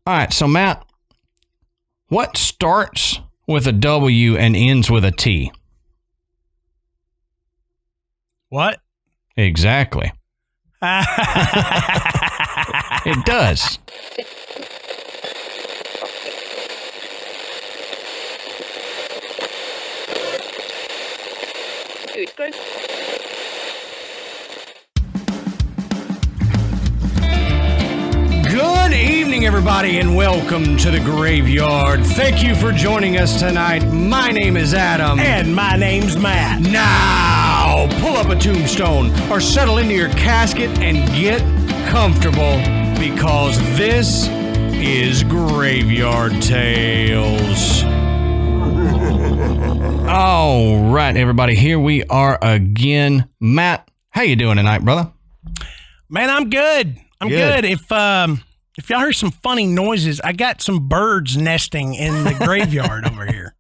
All right, so Matt, what starts with a W and ends with a T? What? Exactly. It does. Good evening, everybody, and welcome to the Graveyard. Thank you for joining us tonight. My name is Adam. And my name's Matt. Now, pull up a tombstone or settle into your casket and get comfortable because this is Graveyard Tales. All right, everybody, here we are again. Matt, how you doing tonight, brother? Man, I'm good. I'm good. If y'all heard some funny noises, I got some birds nesting in the graveyard over here.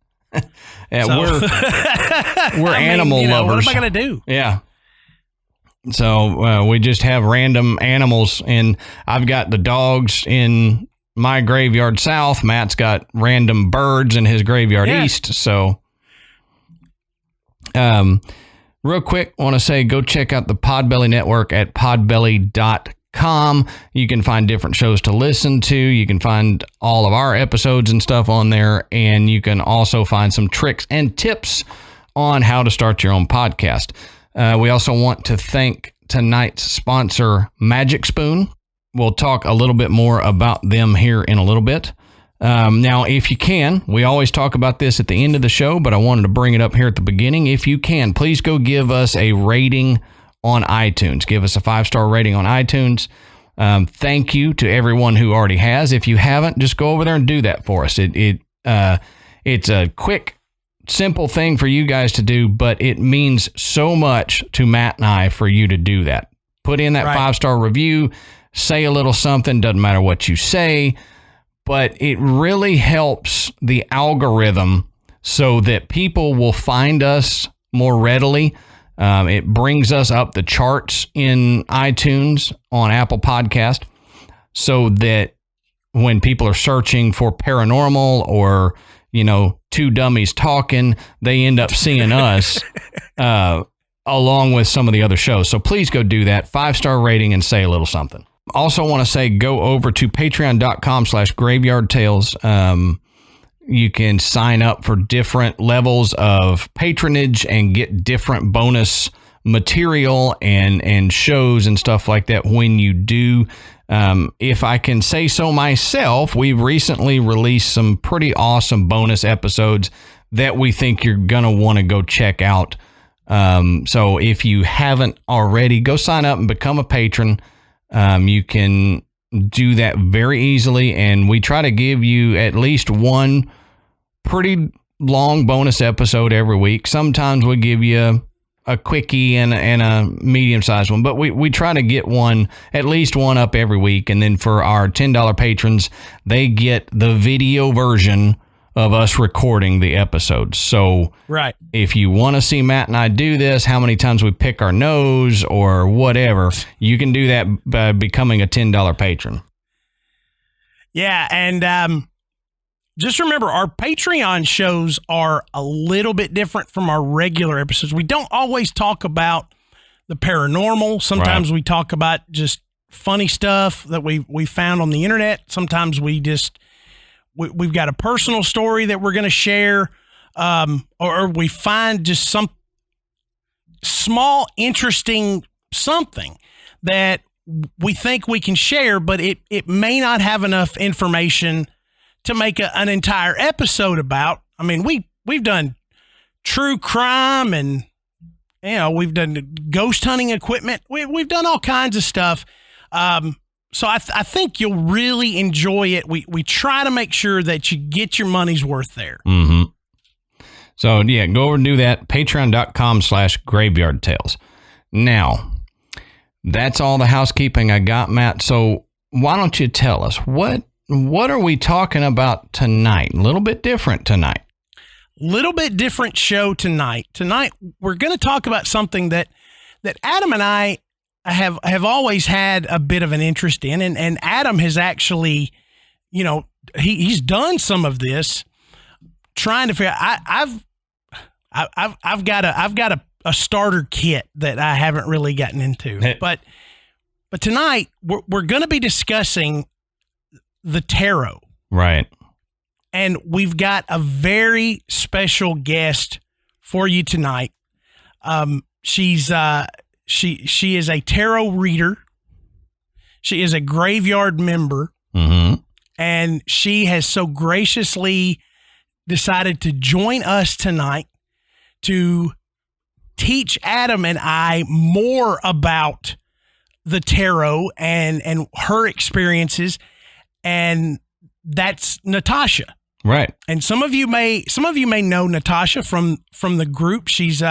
Yeah, so, we're animal lovers. What am I gonna do? Yeah. So we just have random animals, and I've got the dogs in my graveyard south. Matt's got random birds in his graveyard east. So, real quick, I want to say go check out the Podbelly Network at podbelly.com. You can find different shows to listen to. You can find all of our episodes and stuff on there, and you can also find some tricks and tips on how to start your own podcast. We also want to thank tonight's sponsor, Magic Spoon. We'll talk a little bit more about them here in a little bit. Now, if you can, we always talk about this at the end of the show, but I wanted to bring it up here at the beginning. If you can, please go give us a rating on iTunes. Give us a 5-star rating on iTunes. Thank you to everyone who already has. If you haven't, just go over there and do that for us. It's a quick, simple thing for you guys to do, but it means so much to Matt and I for you to do that. Put in that 5-star review, say a little something, doesn't matter what you say, but it really helps the algorithm so that people will find us more readily. It brings us up the charts in iTunes on Apple Podcast so that when people are searching for paranormal or, two dummies talking, they end up seeing us along with some of the other shows. So please go do that. 5-star rating and say a little something. Also want to say go over to patreon.com/graveyardtales. You can sign up for different levels of patronage and get different bonus material and shows and stuff like that when you do. If I can say so myself, we've recently released some pretty awesome bonus episodes that we think you're going to want to go check out. So if you haven't already, go sign up and become a patron. You can do that very easily, and we try to give you at least one pretty long bonus episode every week. Sometimes we give you a quickie and a medium-sized one, but we try to get at least one up every week. And then for our $10 patrons, they get the video version of us recording the episodes. So if you want to see Matt and I do this, how many times we pick our nose or whatever, you can do that by becoming a $10 patron. Yeah, and just remember, our Patreon shows are a little bit different from our regular episodes. We don't always talk about the paranormal. Sometimes we talk about just funny stuff that we found on the internet. Sometimes we've got a personal story that we're going to share, or we find just some small, interesting something that we think we can share, but it may not have enough information to make an entire episode about. I mean, we've done true crime and, we've done ghost hunting equipment. We've done all kinds of stuff. So I think you'll really enjoy it. We try to make sure that you get your money's worth there. Mm-hmm. So yeah, go over and do that. Patreon.com/graveyardtales. Now, that's all the housekeeping I got, Matt. So why don't you tell us what are we talking about tonight? A little bit different tonight. Little bit different show tonight. Tonight, we're going to talk about something that Adam and I have always had a bit of an interest in, and Adam has actually he's done some of this, trying to figure. I've got a starter kit that I haven't really gotten into, but tonight we're going to be discussing the tarot, right? And we've got a very special guest for you tonight. She is a tarot reader. She is a graveyard member, and she has so graciously decided to join us tonight to teach Adam and I more about the tarot and her experiences, and that's Natasha. Right. And some of you may know Natasha from the group. She's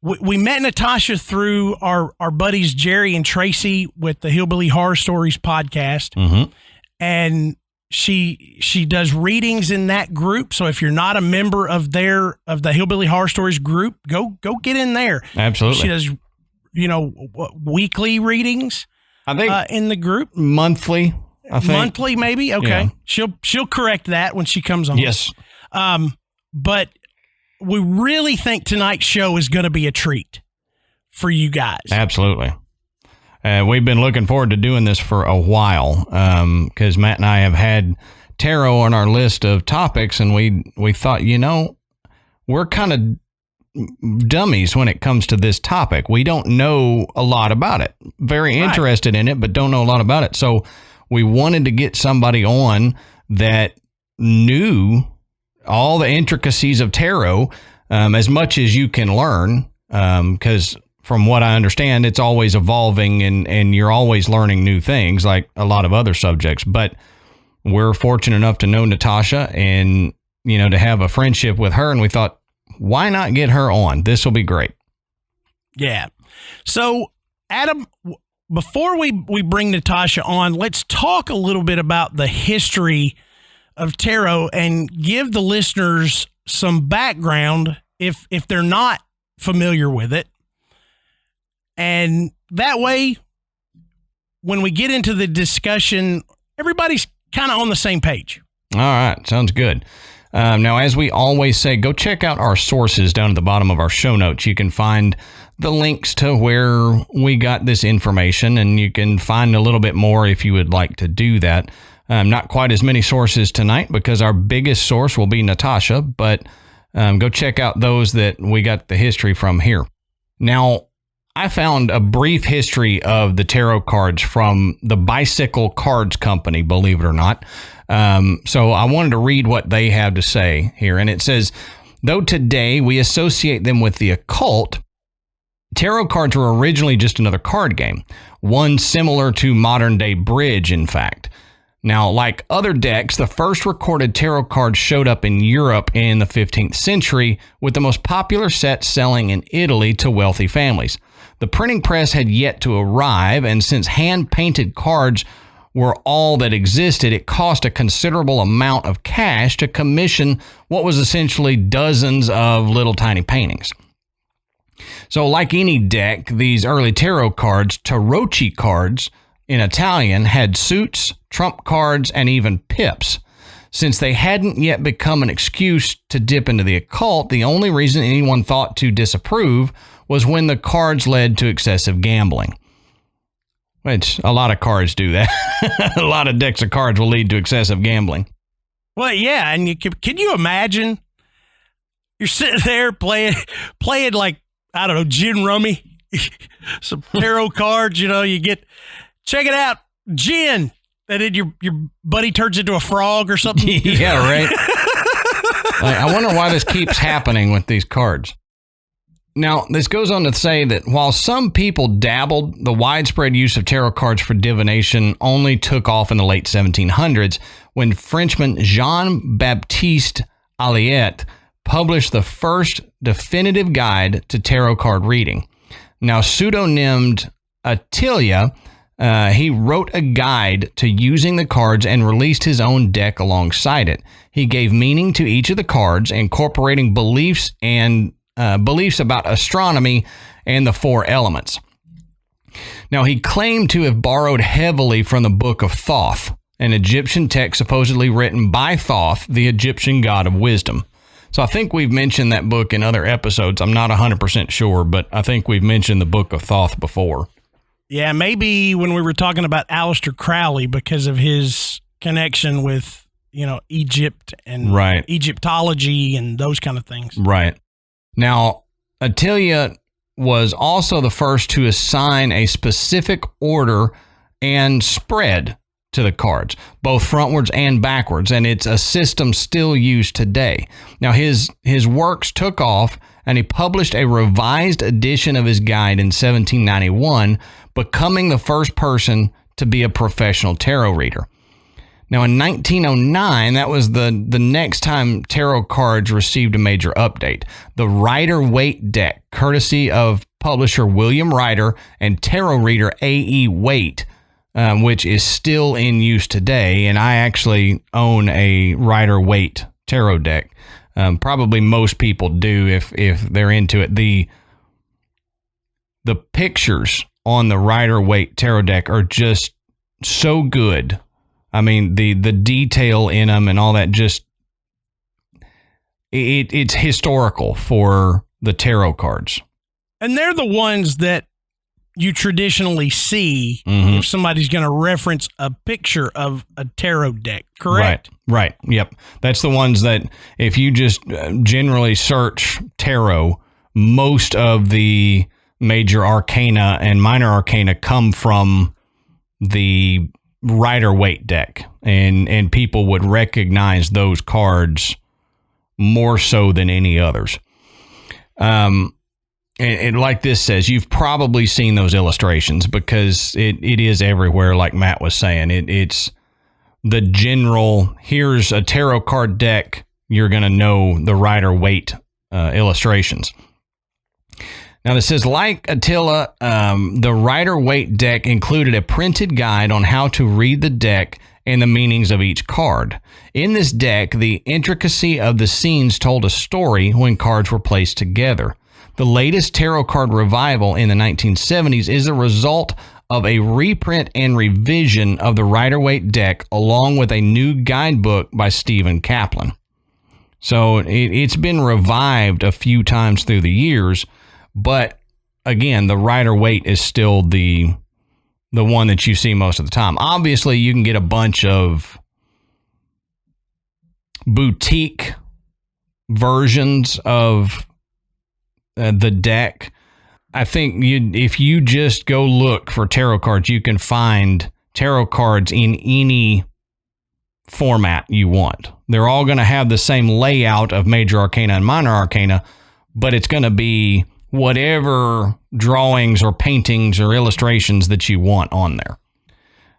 we met Natasha through our buddies Jerry and Tracy with the Hillbilly Horror Stories podcast. And she does readings in that group. So if you're not a member of the Hillbilly Horror Stories group, go get in there. Absolutely. She does, weekly readings. I think in the group. Monthly. I think. Monthly, maybe. Okay. Yeah. She'll correct that when she comes on. Yes. But we really think tonight's show is going to be a treat for you guys. Absolutely. We've been looking forward to doing this for a while because Matt and I have had tarot on our list of topics, and we thought, we're kind of dummies when it comes to this topic. We don't know a lot about it. Very interested in it, but don't know a lot about it. So we wanted to get somebody on that knew all the intricacies of tarot as much as you can learn, because from what I understand, it's always evolving and you're always learning new things like a lot of other subjects. But we're fortunate enough to know Natasha and, to have a friendship with her. And we thought, why not get her on? This will be great. Yeah. So, Adam, before we bring Natasha on, let's talk a little bit about the history of tarot and give the listeners some background if they're not familiar with it. And that way, when we get into the discussion, everybody's kind of on the same page. All right. Sounds good. Now, as we always say, go check out our sources down at the bottom of our show notes. You can find the links to where we got this information, and you can find a little bit more if you would like to do that. Not quite as many sources tonight because our biggest source will be Natasha, but go check out those that we got the history from here. Now, I found a brief history of the tarot cards from the Bicycle Cards Company, believe it or not. So I wanted to read what they have to say here. And it says, though today we associate them with the occult, tarot cards were originally just another card game, one similar to modern day bridge, in fact. Now, like other decks, the first recorded tarot cards showed up in Europe in the 15th century, with the most popular set selling in Italy to wealthy families. The printing press had yet to arrive, and since hand-painted cards were all that existed, it cost a considerable amount of cash to commission what was essentially dozens of little tiny paintings. So like any deck, these early tarot cards, tarocchi cards in Italian, had suits, trump cards, and even pips. Since they hadn't yet become an excuse to dip into the occult, the only reason anyone thought to disapprove was when the cards led to excessive gambling. Which, a lot of cards do that. A lot of decks of cards will lead to excessive gambling. Well, yeah, and can you imagine? You're sitting there playing like, I don't know, gin rummy, some tarot cards, you get, check it out, gin. And then your buddy turns into a frog or something. Yeah, right. I wonder why this keeps happening with these cards. Now, this goes on to say that while some people dabbled, the widespread use of tarot cards for divination only took off in the late 1700s when Frenchman Jean-Baptiste Alliette published the first definitive guide to tarot card reading. Now, pseudonymed Attilia, he wrote a guide to using the cards and released his own deck alongside it. He gave meaning to each of the cards, incorporating beliefs about astronomy and the four elements. Now, he claimed to have borrowed heavily from the Book of Thoth, an Egyptian text supposedly written by Thoth, the Egyptian god of wisdom. So I think we've mentioned that book in other episodes. I'm not 100% sure, but I think we've mentioned the Book of Thoth before. Yeah, maybe when we were talking about Aleister Crowley because of his connection with, Egypt and Egyptology and those kind of things. Right. Now, Attila was also the first to assign a specific order and spread to the cards, both frontwards and backwards, and it's a system still used today. Now, his works took off, and he published a revised edition of his guide in 1791, becoming the first person to be a professional tarot reader. Now, in 1909, that was the next time tarot cards received a major update. The Rider-Waite deck, courtesy of publisher William Rider and tarot reader A.E. Waite, which is still in use today, and I actually own a Rider-Waite tarot deck. Probably most people do if they're into it. The pictures on the Rider-Waite tarot deck are just so good. I mean, the detail in them and all that, just it's historical for the tarot cards. And they're the ones that you traditionally see if somebody's going to reference a picture of a tarot deck, correct? Right. Yep. That's the ones that if you just generally search tarot, most of the major arcana and minor arcana come from the Rider-Waite deck, and people would recognize those cards more so than any others. And like this says, you've probably seen those illustrations because it is everywhere, like Matt was saying. It's the general, here's a tarot card deck, you're going to know the Rider-Waite illustrations. Now, this says, like Attila, the Rider-Waite deck included a printed guide on how to read the deck and the meanings of each card. In this deck, the intricacy of the scenes told a story when cards were placed together. The latest tarot card revival in the 1970s is a result of a reprint and revision of the Rider-Waite deck, along with a new guidebook by Stephen Kaplan. So it's been revived a few times through the years, but again, the Rider-Waite is still the one that you see most of the time. Obviously, you can get a bunch of boutique versions of the deck. I think if you just go look for tarot cards, you can find tarot cards in any format you want. They're all going to have the same layout of major arcana and minor arcana, but it's going to be whatever drawings or paintings or illustrations that you want on there.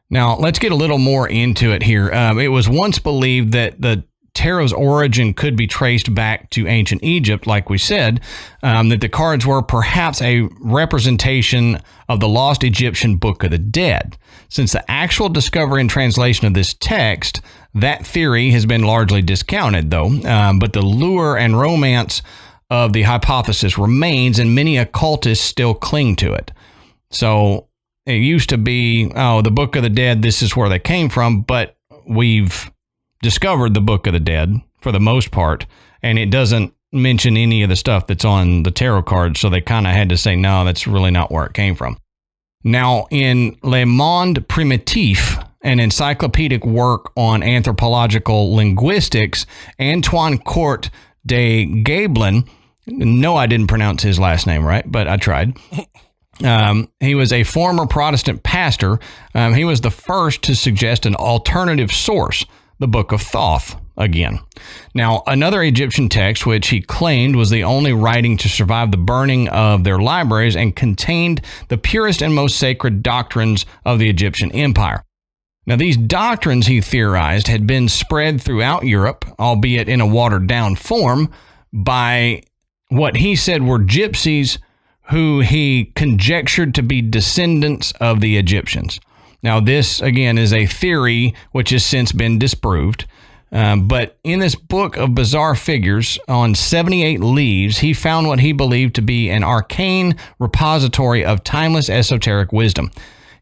Now, let's get a little more into it here. It was once believed that the tarot's origin could be traced back to ancient Egypt, like we said, that the cards were perhaps a representation of the lost Egyptian Book of the Dead. Since the actual discovery and translation of this text, that theory has been largely discounted, though, but the lure and romance of the hypothesis remains, and many occultists still cling to it. So it used to be, the Book of the Dead, this is where they came from, but we've discovered the Book of the Dead for the most part, and it doesn't mention any of the stuff that's on the tarot cards, so they kind of had to say, no, that's really not where it came from. Now, in Le Monde Primitif, an encyclopedic work on anthropological linguistics, Antoine Court de Gablin, no, I didn't pronounce his last name right, but I tried. He was a former Protestant pastor. He was the first to suggest an alternative source, the Book of Thoth, again. Now, another Egyptian text, which he claimed was the only writing to survive the burning of their libraries and contained the purest and most sacred doctrines of the Egyptian Empire. Now, these doctrines, he theorized, had been spread throughout Europe, albeit in a watered-down form, by what he said were gypsies who he conjectured to be descendants of the Egyptians. Now, this, again, is a theory which has since been disproved. But in this book of bizarre figures on 78 leaves, he found what he believed to be an arcane repository of timeless esoteric wisdom.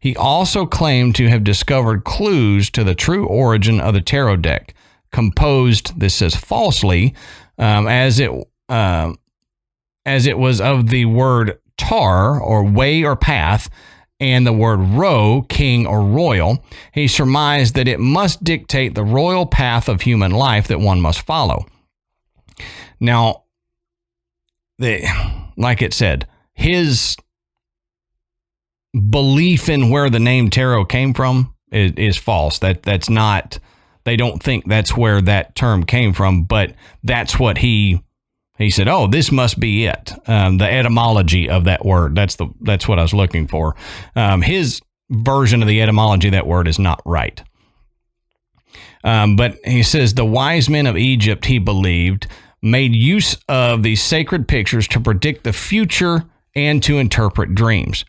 He also claimed to have discovered clues to the true origin of the tarot deck, composed, this says falsely, as it was of the word tar, or way or path, and the word ro, king or royal. He surmised that it must dictate the royal path of human life that one must follow. Now, like it said, his belief in where the name tarot came from is false. That's not, they don't think that's where that term came from, but that's what he said, oh, this must be it. The etymology of that word, that's what I was looking for. His version of the etymology of that word is not right. But he says the wise men of Egypt, he believed, made use of these sacred pictures to predict the future and to interpret dreams.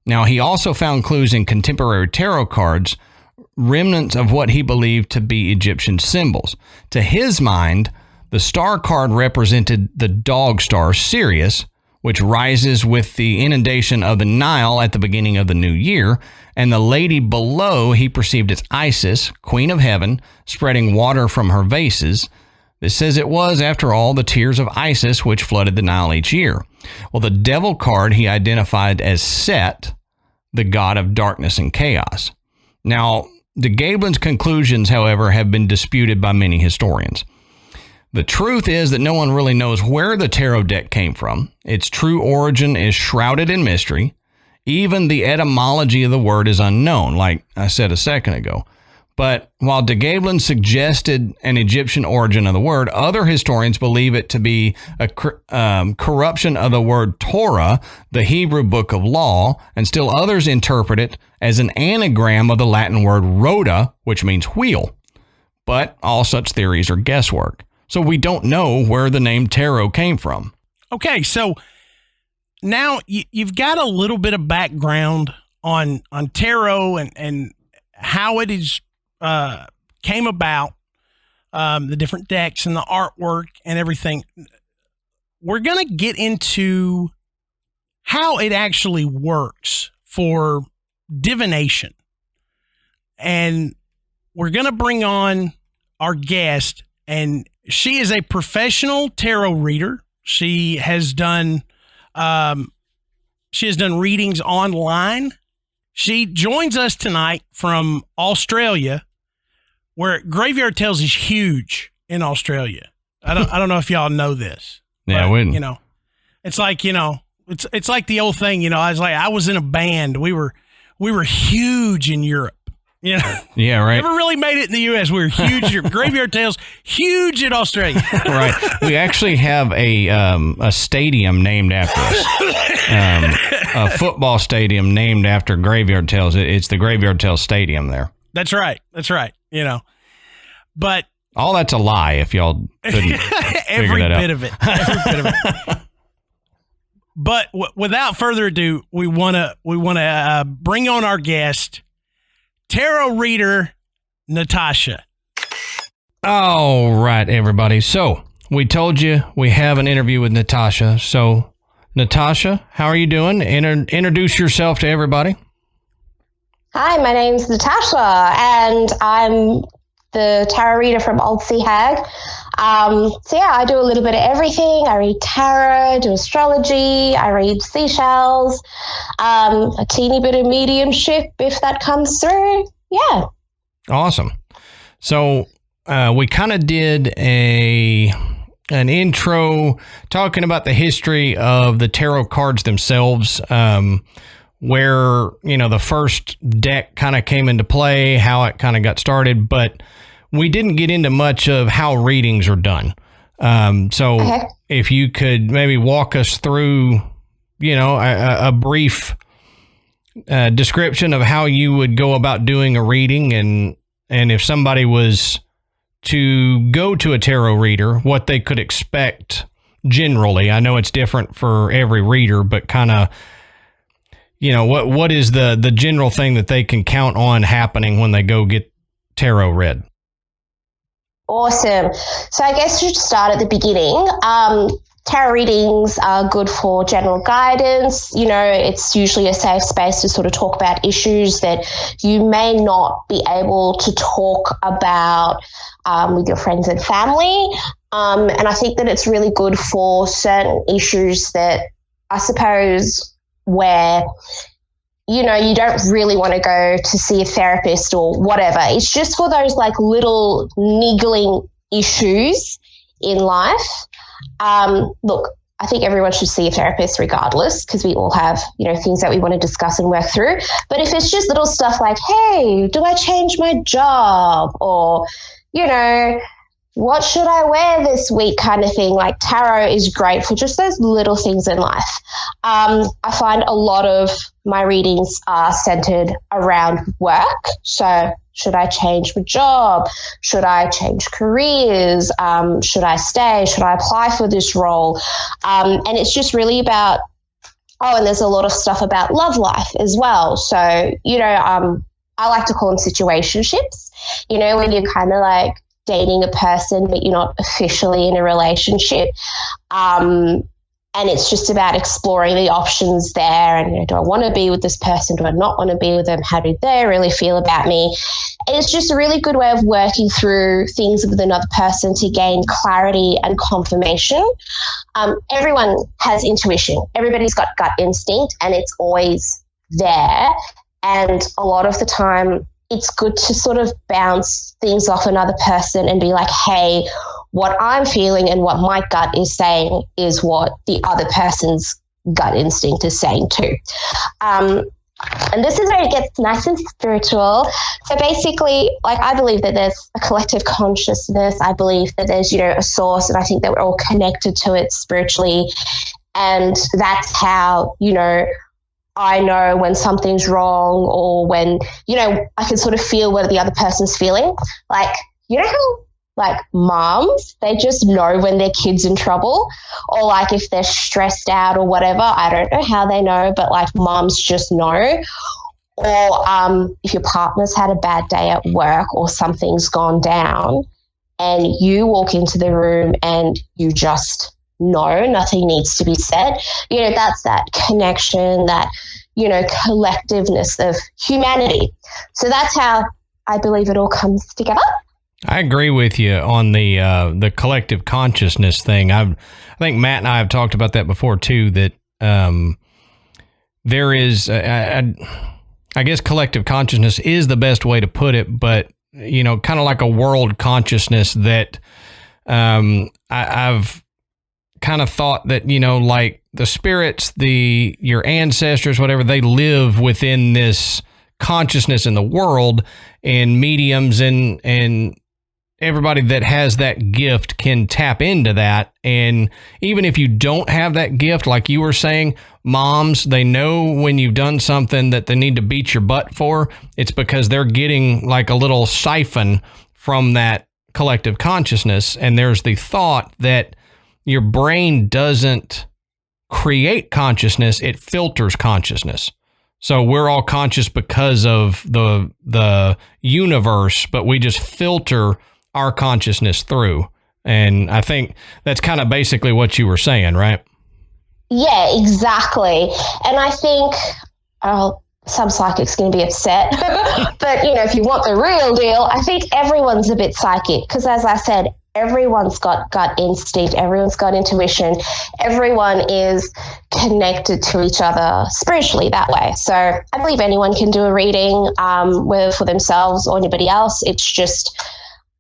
Now, he also found clues in contemporary tarot cards, remnants of what he believed to be Egyptian symbols. To his mind, the star card represented the dog star Sirius, which rises with the inundation of the Nile at the beginning of the new year, and the lady below he perceived as Isis, queen of heaven, spreading water from her vases. This says it was, after all, the tears of Isis which flooded the Nile each year. Well, the devil card he identified as Set, the god of darkness and chaos. Now, de Gabelin's conclusions, however, have been disputed by many historians. The truth is that no one really knows where the tarot deck came from. Its true origin is shrouded in mystery. Even the etymology of the word is unknown, like I said a second ago. But while de Gabelin suggested an Egyptian origin of the word, other historians believe it to be a corruption of the word Torah, the Hebrew book of law, and still others interpret it as an anagram of the Latin word rota, which means wheel. But all such theories are guesswork. So we don't know where the name tarot came from. Okay, so now you've got a little bit of background on tarot and how it is came about, the different decks and the artwork and everything. We're going to get into how it actually works for divination. And we're going to bring on our guest, and she is a professional tarot reader. She has done readings online. She joins us tonight from Australia, where Graveyard Tales is huge in Australia. I don't know if y'all know this. Yeah, but, it's like, it's like the old thing, I was in a band. We were huge in Europe. Yeah, right. Never really made it in the U.S. We were huge. Graveyard Tales, huge in Australia. Right. We actually have a stadium named after us. A football stadium named after Graveyard Tales. It's the Graveyard Tales Stadium there. That's right. But all that's a lie. If y'all couldn't every figure that bit out. of it. Every bit of it. But without further ado, we want to bring on our guest, tarot reader Natasha. All right, everybody. So we told you we have an interview with Natasha. So Natasha, how are you doing? Introduce yourself to everybody. Hi, my name's Natasha, and I'm the tarot reader from Old Sea Hag. I do a little bit of everything. I read tarot, do astrology, I read seashells, a teeny bit of mediumship if that comes through. Yeah. Awesome. So we kind of did an intro talking about the history of the tarot cards themselves, where, the first deck kind of came into play, how it kind of got started, but we didn't get into much of how readings are done. So if you could maybe walk us through, a brief description of how you would go about doing a reading, and if somebody was to go to a tarot reader, what they could expect generally. I know it's different for every reader, but kind of, what is the general thing that they can count on happening when they go get tarot read? Awesome. So I guess to start at the beginning, tarot readings are good for general guidance. You know, it's usually a safe space to sort of talk about issues that you may not be able to talk about with your friends and family. And I think that it's really good for certain issues that I suppose where, you know, you don't really want to go to see a therapist or whatever. It's just for those like little niggling issues in life. Look, I think everyone should see a therapist regardless, because we all have, you know, things that we want to discuss and work through. But if it's just little stuff like, hey, do I change my job? Or, you know, what should I wear this week kind of thing? Like, tarot is great for just those little things in life. I find a lot of my readings are centered around work. So should I change my job? Should I change careers? Should I stay? Should I apply for this role? And it's just really about, and there's a lot of stuff about love life as well. So, you know, I like to call them situationships, you know, when you're kind of like dating a person but you're not officially in a relationship. And it's just about exploring the options there. And, you know, do I want to be with this person? Do I not want to be with them? How do they really feel about me? And it's just a really good way of working through things with another person to gain clarity and confirmation. Everyone has intuition. Everybody's got gut instinct, and it's always there. And a lot of the time, it's good to sort of bounce things off another person and be like, hey, what I'm feeling and what my gut is saying is what the other person's gut instinct is saying too. And this is where it gets nice and spiritual. So basically, like, I believe that there's a collective consciousness. I believe that there's, you know, a source, and I think that we're all connected to it spiritually. And that's how, you know, I know when something's wrong, or when, you know, I can sort of feel what the other person's feeling. Like, you know how, like, moms, they just know when their kid's in trouble, or like if they're stressed out or whatever. I don't know how they know, but like moms just know. Or if your partner's had a bad day at work or something's gone down, and you walk into the room and you just know, nothing needs to be said. You know, that's that connection, that, you know, collectiveness of humanity. So that's how I believe it all comes together. I agree with you on the collective consciousness thing. I think Matt and I have talked about that before too, that there is, I guess collective consciousness is the best way to put it, but, you know, kind of like a world consciousness that I've kind of thought that, you know, like the spirits, your ancestors, whatever, they live within this consciousness in the world, and mediums and everybody that has that gift can tap into that. And even if you don't have that gift, like you were saying, moms, they know when you've done something that they need to beat your butt for. It's because they're getting like a little siphon from that collective consciousness. And there's the thought that your brain doesn't create consciousness, it filters consciousness. So we're all conscious because of the universe, but we just filter our consciousness through. And I think that's kind of basically what you were saying, right? Yeah, exactly. And I think, some psychics going to be upset, but, you know, if you want the real deal, I think everyone's a bit psychic, because as I said, everyone's got gut instinct, everyone's got intuition, everyone is connected to each other spiritually that way. So I believe anyone can do a reading, whether for themselves or anybody else. It's just,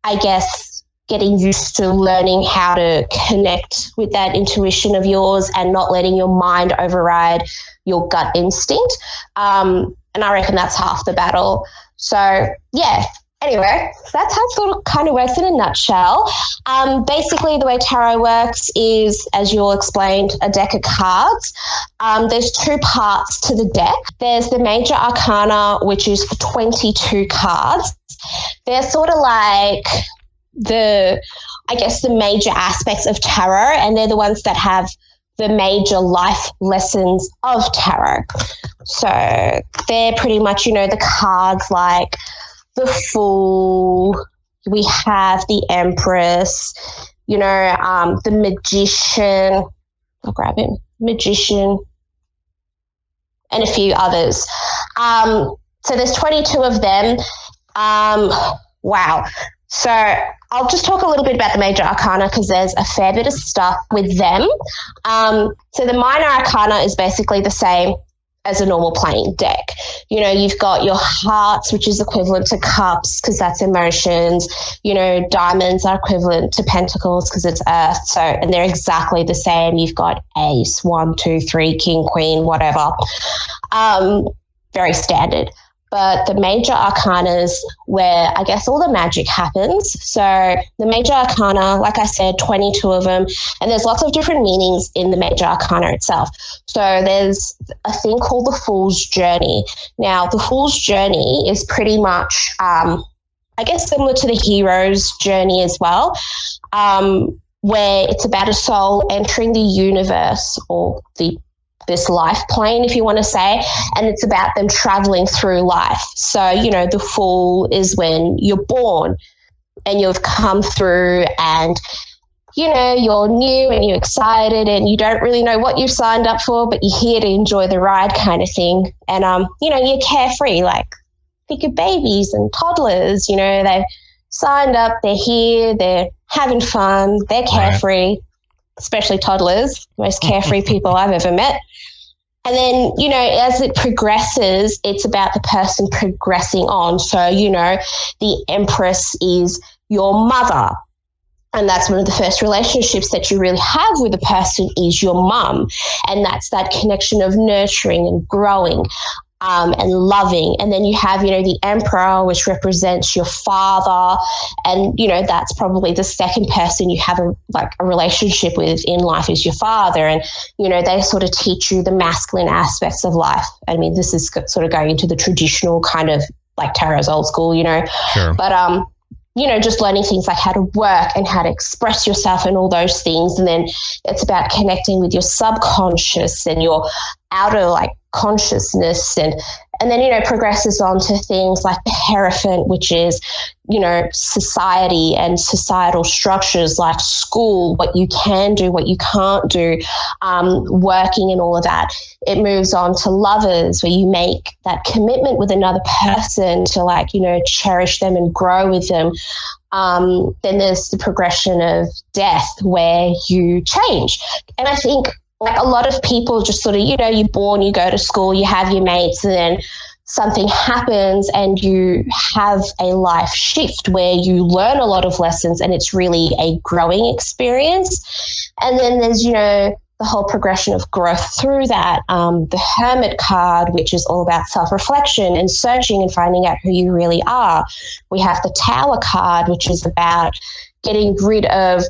I guess, getting used to learning how to connect with that intuition of yours and not letting your mind override your gut instinct. And I reckon that's half the battle. So, yeah. Anyway, that's how it sort of kind of works in a nutshell. Basically, the way tarot works is, as you all explained, a deck of cards. There's two parts to the deck. There's the major arcana, which is 22 cards. They're sort of like the major aspects of tarot, and they're the ones that have the major life lessons of tarot. So they're pretty much, you know, the cards like the Fool, we have the Empress, the magician, I'll grab him, magician, and a few others. So there's 22 of them. Wow. So I'll just talk a little bit about the major arcana because there's a fair bit of stuff with them. So the minor arcana is basically the same as a normal playing deck. You've got your hearts, which is equivalent to cups because that's emotions. Diamonds are equivalent to pentacles because it's earth. So, and they're exactly the same. You've got ace, 1, 2, 3, king, queen, whatever. Very standard. But the major arcana is where I guess all the magic happens. So the major arcana, like I said, 22 of them, and there's lots of different meanings in the major arcana itself. So there's a thing called the Fool's Journey. Now, the Fool's Journey is pretty much, I guess, similar to the hero's journey as well, where it's about a soul entering the universe or this life plane, if you want to say, and it's about them traveling through life. So, the Fool is when you're born and you've come through and, you're new and you're excited and you don't really know what you've signed up for, but you're here to enjoy the ride kind of thing. And, you're carefree, like think of babies and toddlers, they've signed up, they're here, they're having fun, they're carefree. Right. Especially toddlers, most carefree people I've ever met. And then, as it progresses, it's about the person progressing on. So, the Empress is your mother. And that's one of the first relationships that you really have with a person is your mum. And that's that connection of nurturing and growing. And loving. And then you have, the Emperor, which represents your father. And, that's probably the second person you have a relationship with in life is your father. And, they sort of teach you the masculine aspects of life. I mean, this is sort of going into the traditional kind of like tarot's old school, Sure. But, just learning things like how to work and how to express yourself and all those things. And then it's about connecting with your subconscious and your outer consciousness and then, progresses on to things like the Hierophant, which is, society and societal structures like school, what you can do, what you can't do, working and all of that. It moves on to Lovers, where you make that commitment with another person to cherish them and grow with them. Then there's the progression of Death, where you change. And I think a lot of people just sort of, you're born, you go to school, you have your mates, and then something happens and you have a life shift where you learn a lot of lessons and it's really a growing experience. And then there's, the whole progression of growth through that. The Hermit card, which is all about self-reflection and searching and finding out who you really are. We have the Tower card, which is about getting rid of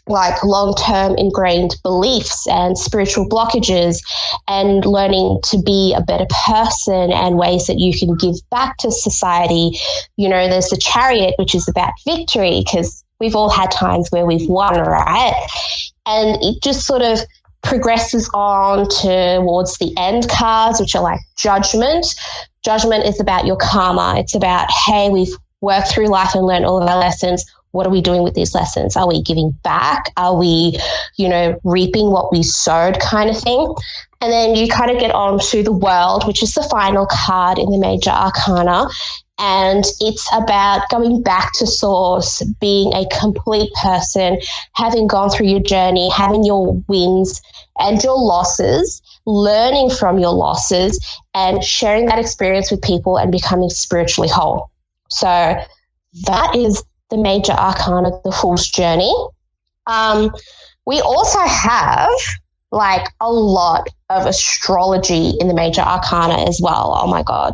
long-term ingrained beliefs and spiritual blockages and learning to be a better person and ways that you can give back to society. There's the Chariot, which is about victory because we've all had times where we've won, right? And it just sort of progresses on towards the end cards, which are like Judgment. Judgment is about your karma. It's about, hey, we've worked through life and learned all of our lessons. What are we doing with these lessons? Are we giving back? Are we, reaping what we sowed kind of thing? And then you kind of get on to the World, which is the final card in the major arcana. And it's about going back to source, being a complete person, having gone through your journey, having your wins and your losses, learning from your losses and sharing that experience with people and becoming spiritually whole. So that is the major arcana, the Fool's Journey. We also have a lot of astrology in the major arcana as well. Oh my God.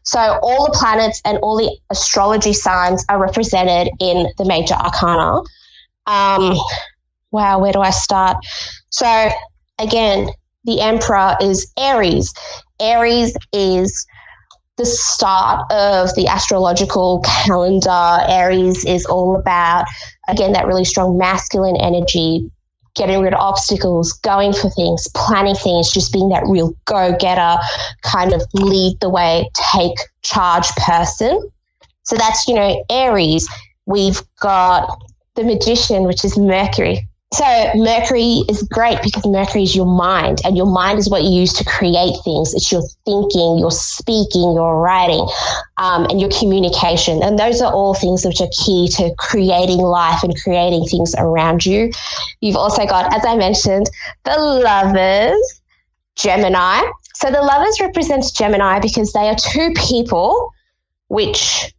So all the planets and all the astrology signs are represented in the major arcana. Wow, where do I start? So again, the Emperor is Aries. Aries is the start of the astrological calendar. Aries is all about, again, that really strong masculine energy, getting rid of obstacles, going for things, planning things, just being that real go-getter, kind of lead the way, take charge person. So that's, Aries. We've got the magician, which is Mercury. So Mercury is great because Mercury is your mind, and your mind is what you use to create things. It's your thinking, your speaking, your writing, and your communication. And those are all things which are key to creating life and creating things around you. You've also got, as I mentioned, the Lovers, Gemini. So the Lovers represents Gemini because they are two people which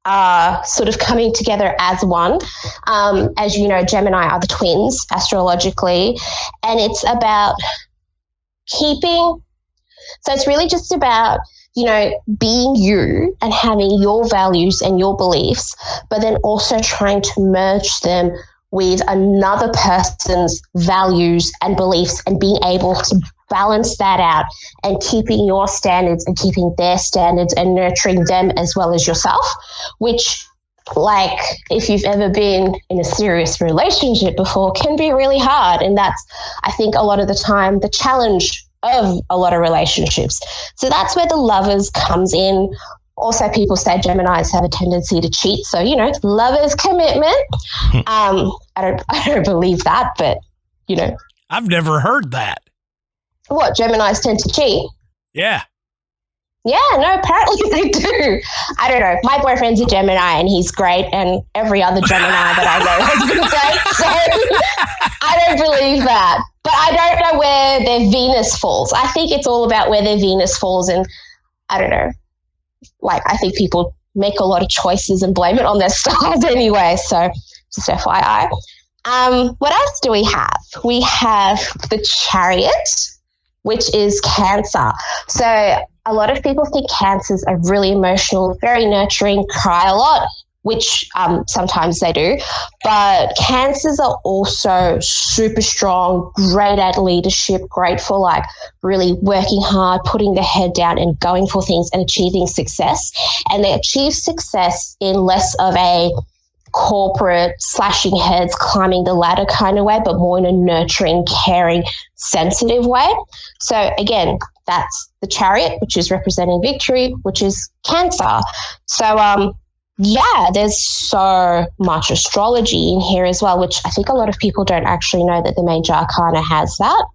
are sort of coming together as one. As you know, Gemini are the twins astrologically, and it's about so it's really just about, being you and having your values and your beliefs, but then also trying to merge them with another person's values and beliefs and being able to balance that out and keeping your standards and keeping their standards and nurturing them as well as yourself, which, like, if you've ever been in a serious relationship before, can be really hard. And that's, I think, a lot of the time the challenge of a lot of relationships. So that's where the Lovers comes in. Also, people say Geminis have a tendency to cheat. So, Lovers commitment. I don't believe that, but, I've never heard that. What, Geminis tend to cheat? Yeah. Yeah, no, apparently they do. I don't know. My boyfriend's a Gemini and he's great, and every other Gemini that I know has been great. So I don't believe that. But I don't know where their Venus falls. I think it's all about where their Venus falls, and I don't know. Like, I think people make a lot of choices and blame it on their stars anyway. So just FYI. What else do we have? We have the Chariot, which is Cancer. So a lot of people think Cancers are really emotional, very nurturing, cry a lot, which sometimes they do. But Cancers are also super strong, great at leadership, great for like really working hard, putting their head down and going for things and achieving success. And they achieve success in less of a corporate slashing heads, climbing the ladder kind of way, but more in a nurturing, caring, sensitive way. So again, that's the Chariot, which is representing victory, which is Cancer. So there's so much astrology in here as well, which I think a lot of people don't actually know that the Major Arcana has that.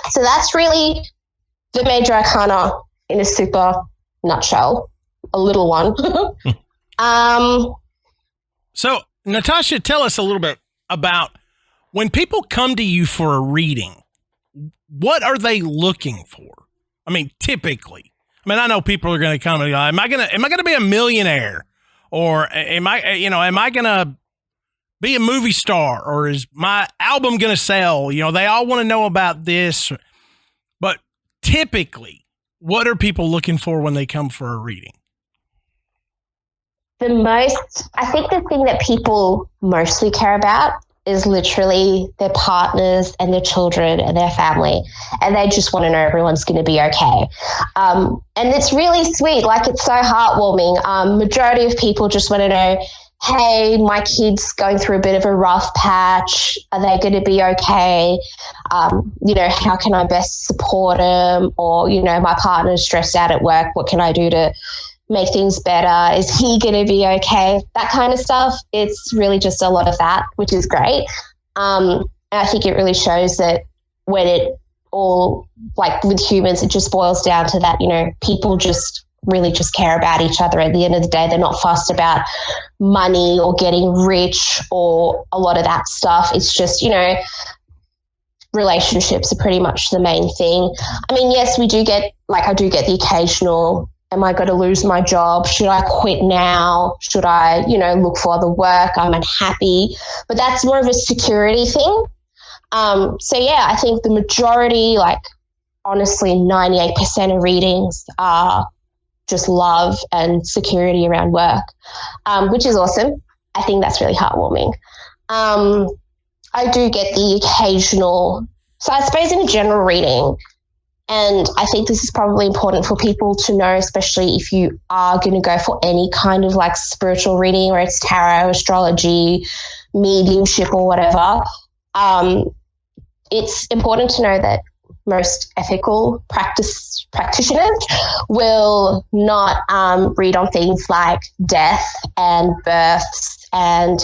So that's really the Major Arcana in a super nutshell, a little one. So, Natasha, tell us a little bit about when people come to you for a reading, what are they looking for? I mean, typically. I mean, I know people are going to come and go, am I going to be a millionaire? Or am I going to be a movie star? Or is my album going to sell? They all want to know about this. But typically, what are people looking for when they come for a reading? I think the thing that people mostly care about is literally their partners and their children and their family. And they just want to know everyone's going to be okay. And it's really sweet. Like, it's so heartwarming. Majority of people just want to know, hey, my kid's going through a bit of a rough patch. Are they going to be okay? How can I best support them? Or, my partner's stressed out at work. What can I do to make things better? Is he going to be okay? That kind of stuff. It's really just a lot of that, which is great. And I think it really shows that when it all, like with humans, it just boils down to that, people just really just care about each other. At the end of the day, they're not fussed about money or getting rich or a lot of that stuff. It's just, relationships are pretty much the main thing. I mean, yes, I do get the occasional, am I going to lose my job? Should I quit now? Should I, look for other work? I'm unhappy. But that's more of a security thing. I think the majority, honestly, 98% of readings are just love and security around work, which is awesome. I think that's really heartwarming. I do get the occasional, so I suppose in a general reading, and I think this is probably important for people to know, especially if you are going to go for any kind of spiritual reading, or it's tarot, astrology, mediumship or whatever. It's important to know that most ethical practitioners will not read on things like death and births and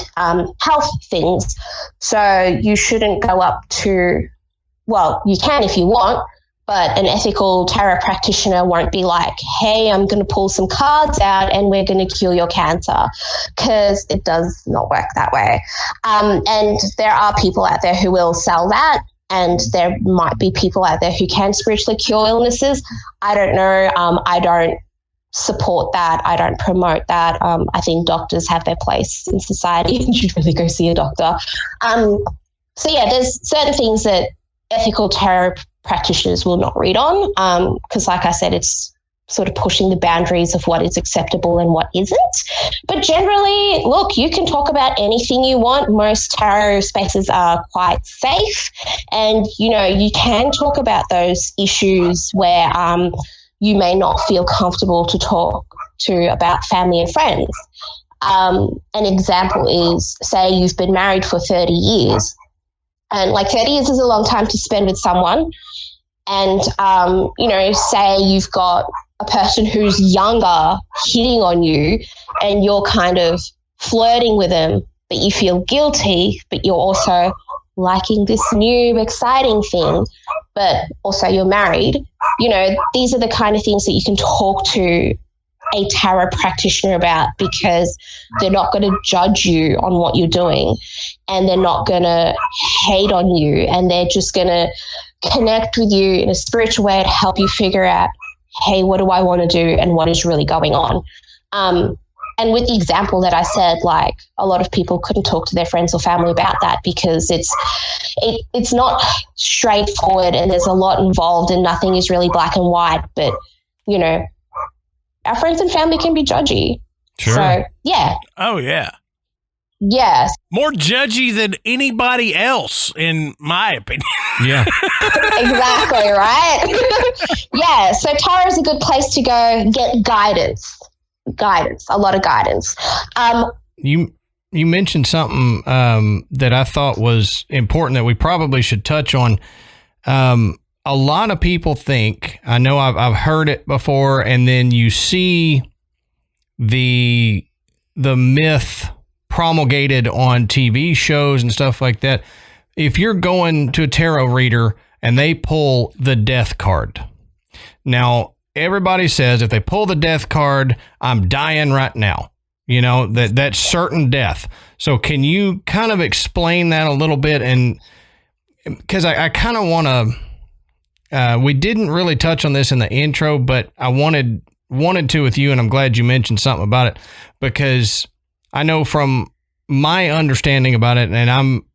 health things. So you shouldn't go up to, well, you can if you want, but an ethical tarot practitioner won't be like, hey, I'm going to pull some cards out and we're going to cure your cancer, because it does not work that way. And there are people out there who will sell that, and there might be people out there who can spiritually cure illnesses. I don't know. I don't support that. I don't promote that. I think doctors have their place in society and should really go see a doctor. So yeah, there's certain things that ethical tarot practitioners will not read on, because like I said, it's sort of pushing the boundaries of what is acceptable and what isn't. But generally, look, you can talk about anything you want. Most tarot spaces are quite safe, and you can talk about those issues where you may not feel comfortable to talk to about family and friends. An example is, say you've been married for 30 years, and 30 years is a long time to spend with someone. And, say you've got a person who's younger hitting on you and you're kind of flirting with them, but you feel guilty, but you're also liking this new exciting thing, but also you're married. These are the kind of things that you can talk to a tarot practitioner about, because they're not going to judge you on what you're doing, and they're not going to hate on you, and they're just going to connect with you in a spiritual way to help you figure out, hey, what do I want to do and what is really going on? And with the example that I said, a lot of people couldn't talk to their friends or family about that because it's not straightforward, and there's a lot involved, and nothing is really black and white. But, our friends and family can be judgy. Sure. So, yeah. Oh, yeah. Yes. More judgy than anybody else, in my opinion. Yeah. Exactly, right? Yeah. So tarot is a good place to go get guidance, a lot of guidance. You mentioned something that I thought was important that we probably should touch on. A lot of people think, I know I've heard it before, and then you see the myth promulgated on TV shows and stuff like that. If you're going to a tarot reader and they pull the death card, now everybody says if they pull the death card, I'm dying right now. That's certain death. So can you kind of explain that a little bit? And because I kind of want to. We didn't really touch on this in the intro, but I wanted to with you, and I'm glad you mentioned something about it, because I know from my understanding about it, and I'm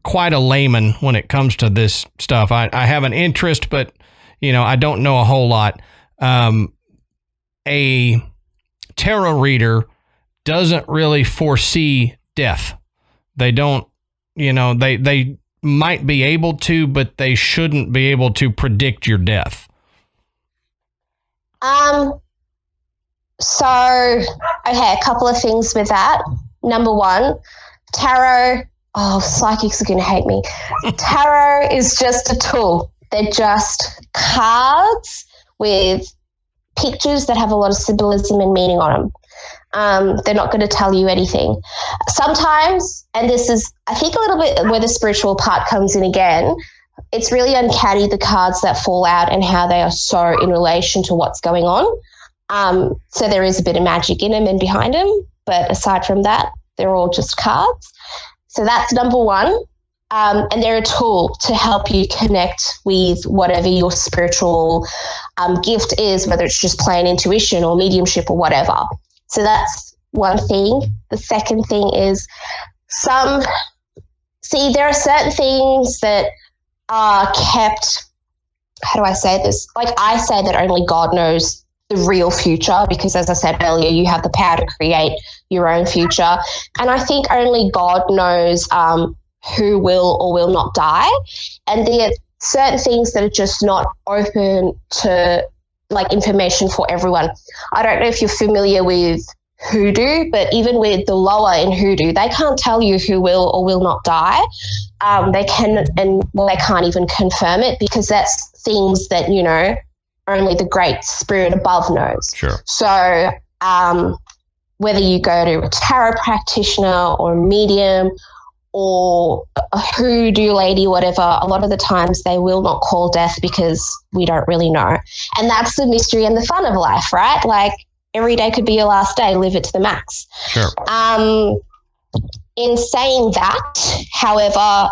quite a layman when it comes to this stuff. I have an interest, but I don't know a whole lot. A tarot reader doesn't really foresee death. They don't, they might be able to, but they shouldn't be able to predict your death. So, okay, a couple of things with that. Number one, tarot, psychics are going to hate me. Tarot is just a tool. They're just cards with pictures that have a lot of symbolism and meaning on them. They're not going to tell you anything. Sometimes, and this is, I think, a little bit where the spiritual part comes in again, it's really uncanny, the cards that fall out and how they are so in relation to what's going on. So there is a bit of magic in them and behind them, but aside from that, they're all just cards. So that's number one. And they're a tool to help you connect with whatever your spiritual gift is, whether it's just plain intuition or mediumship or whatever. So that's one thing. The second thing is there are certain things that are kept, how do I say this? I say that only God knows the real future, because as I said earlier, you have the power to create your own future. And I think only God knows who will or will not die. And there are certain things that are just not open to information for everyone. I don't know if you're familiar with hoodoo, but even with the lower in hoodoo, they can't tell you who will or will not die. They can't even confirm it, because that's things that, only the great spirit above knows. Sure. So whether you go to a tarot practitioner or a medium or a hoodoo lady, whatever, a lot of the times they will not call death because we don't really know. And that's the mystery and the fun of life, right? Like, every day could be your last day. Live it to the max. Sure. In saying that, however,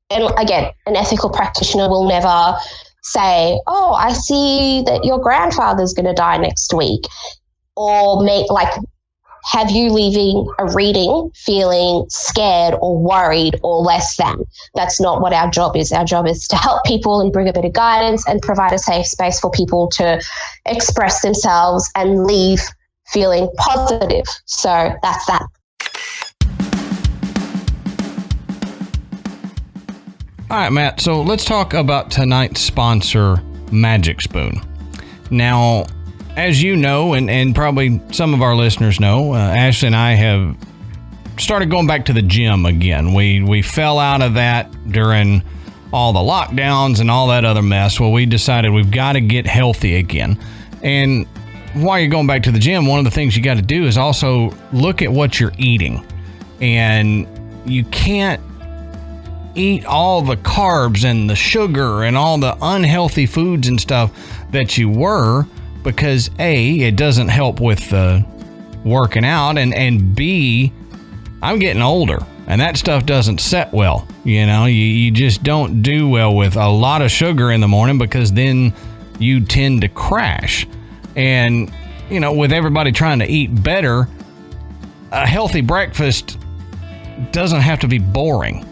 and again, an ethical practitioner will never say, oh, I see that your grandfather's going to die next week, or have you leaving a reading feeling scared or worried or less than. That's not what our job is. Our job is to help people and bring a bit of guidance and provide a safe space for people to express themselves and leave feeling positive. So that's that. All right, Matt. So let's talk about tonight's sponsor, Magic Spoon. Now, as you know, and probably some of our listeners know, Ashley and I have started going back to the gym again. We fell out of that during all the lockdowns and all that other mess. Well, we decided we've got to get healthy again. And while you're going back to the gym, one of the things you got to do is also look at what you're eating. And you can't eat all the carbs and the sugar and all the unhealthy foods and stuff that you were, because A, it doesn't help with working out, and B, I'm getting older and that stuff doesn't set well. You just don't do well with a lot of sugar in the morning, because then you tend to crash. And, with everybody trying to eat better, a healthy breakfast doesn't have to be boring.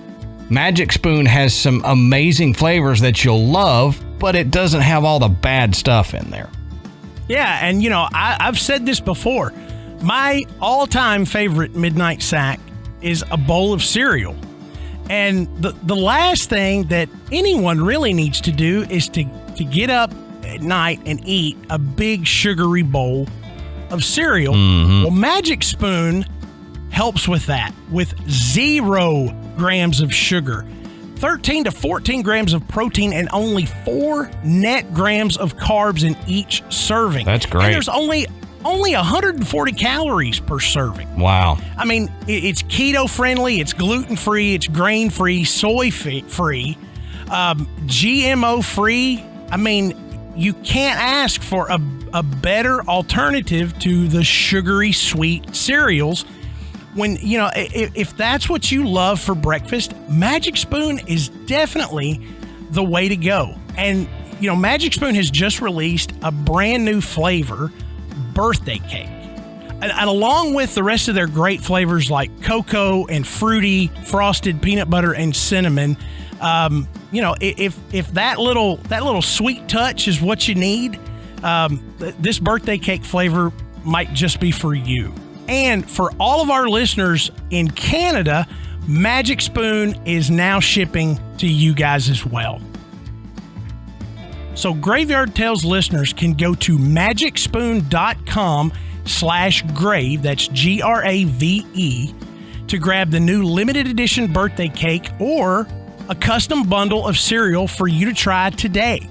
Magic Spoon has some amazing flavors that you'll love, but it doesn't have all the bad stuff in there. Yeah, and I've said this before. My all-time favorite midnight snack is a bowl of cereal. And the last thing that anyone really needs to do is to get up at night and eat a big sugary bowl of cereal. Mm-hmm. Well, Magic Spoon helps with that, with 0 grams of sugar, 13 to 14 grams of protein, and only 4 net grams of carbs in each serving. That's great. And there's only 140 calories per serving. Wow. I mean, it's keto friendly, it's gluten free, it's grain free, soy free, GMO free. I mean, you can't ask for a better alternative to the sugary sweet cereals. When, if that's what you love for breakfast, Magic Spoon is definitely the way to go. And, Magic Spoon has just released a brand new flavor, birthday cake. And along with the rest of their great flavors like cocoa and fruity, frosted peanut butter and cinnamon, if that little sweet touch is what you need, this birthday cake flavor might just be for you. And for all of our listeners in Canada, Magic Spoon is now shipping to you guys as well. So Graveyard Tales listeners can go to magicspoon.com/grave, that's GRAVE, to grab the new limited edition birthday cake or a custom bundle of cereal for you to try today.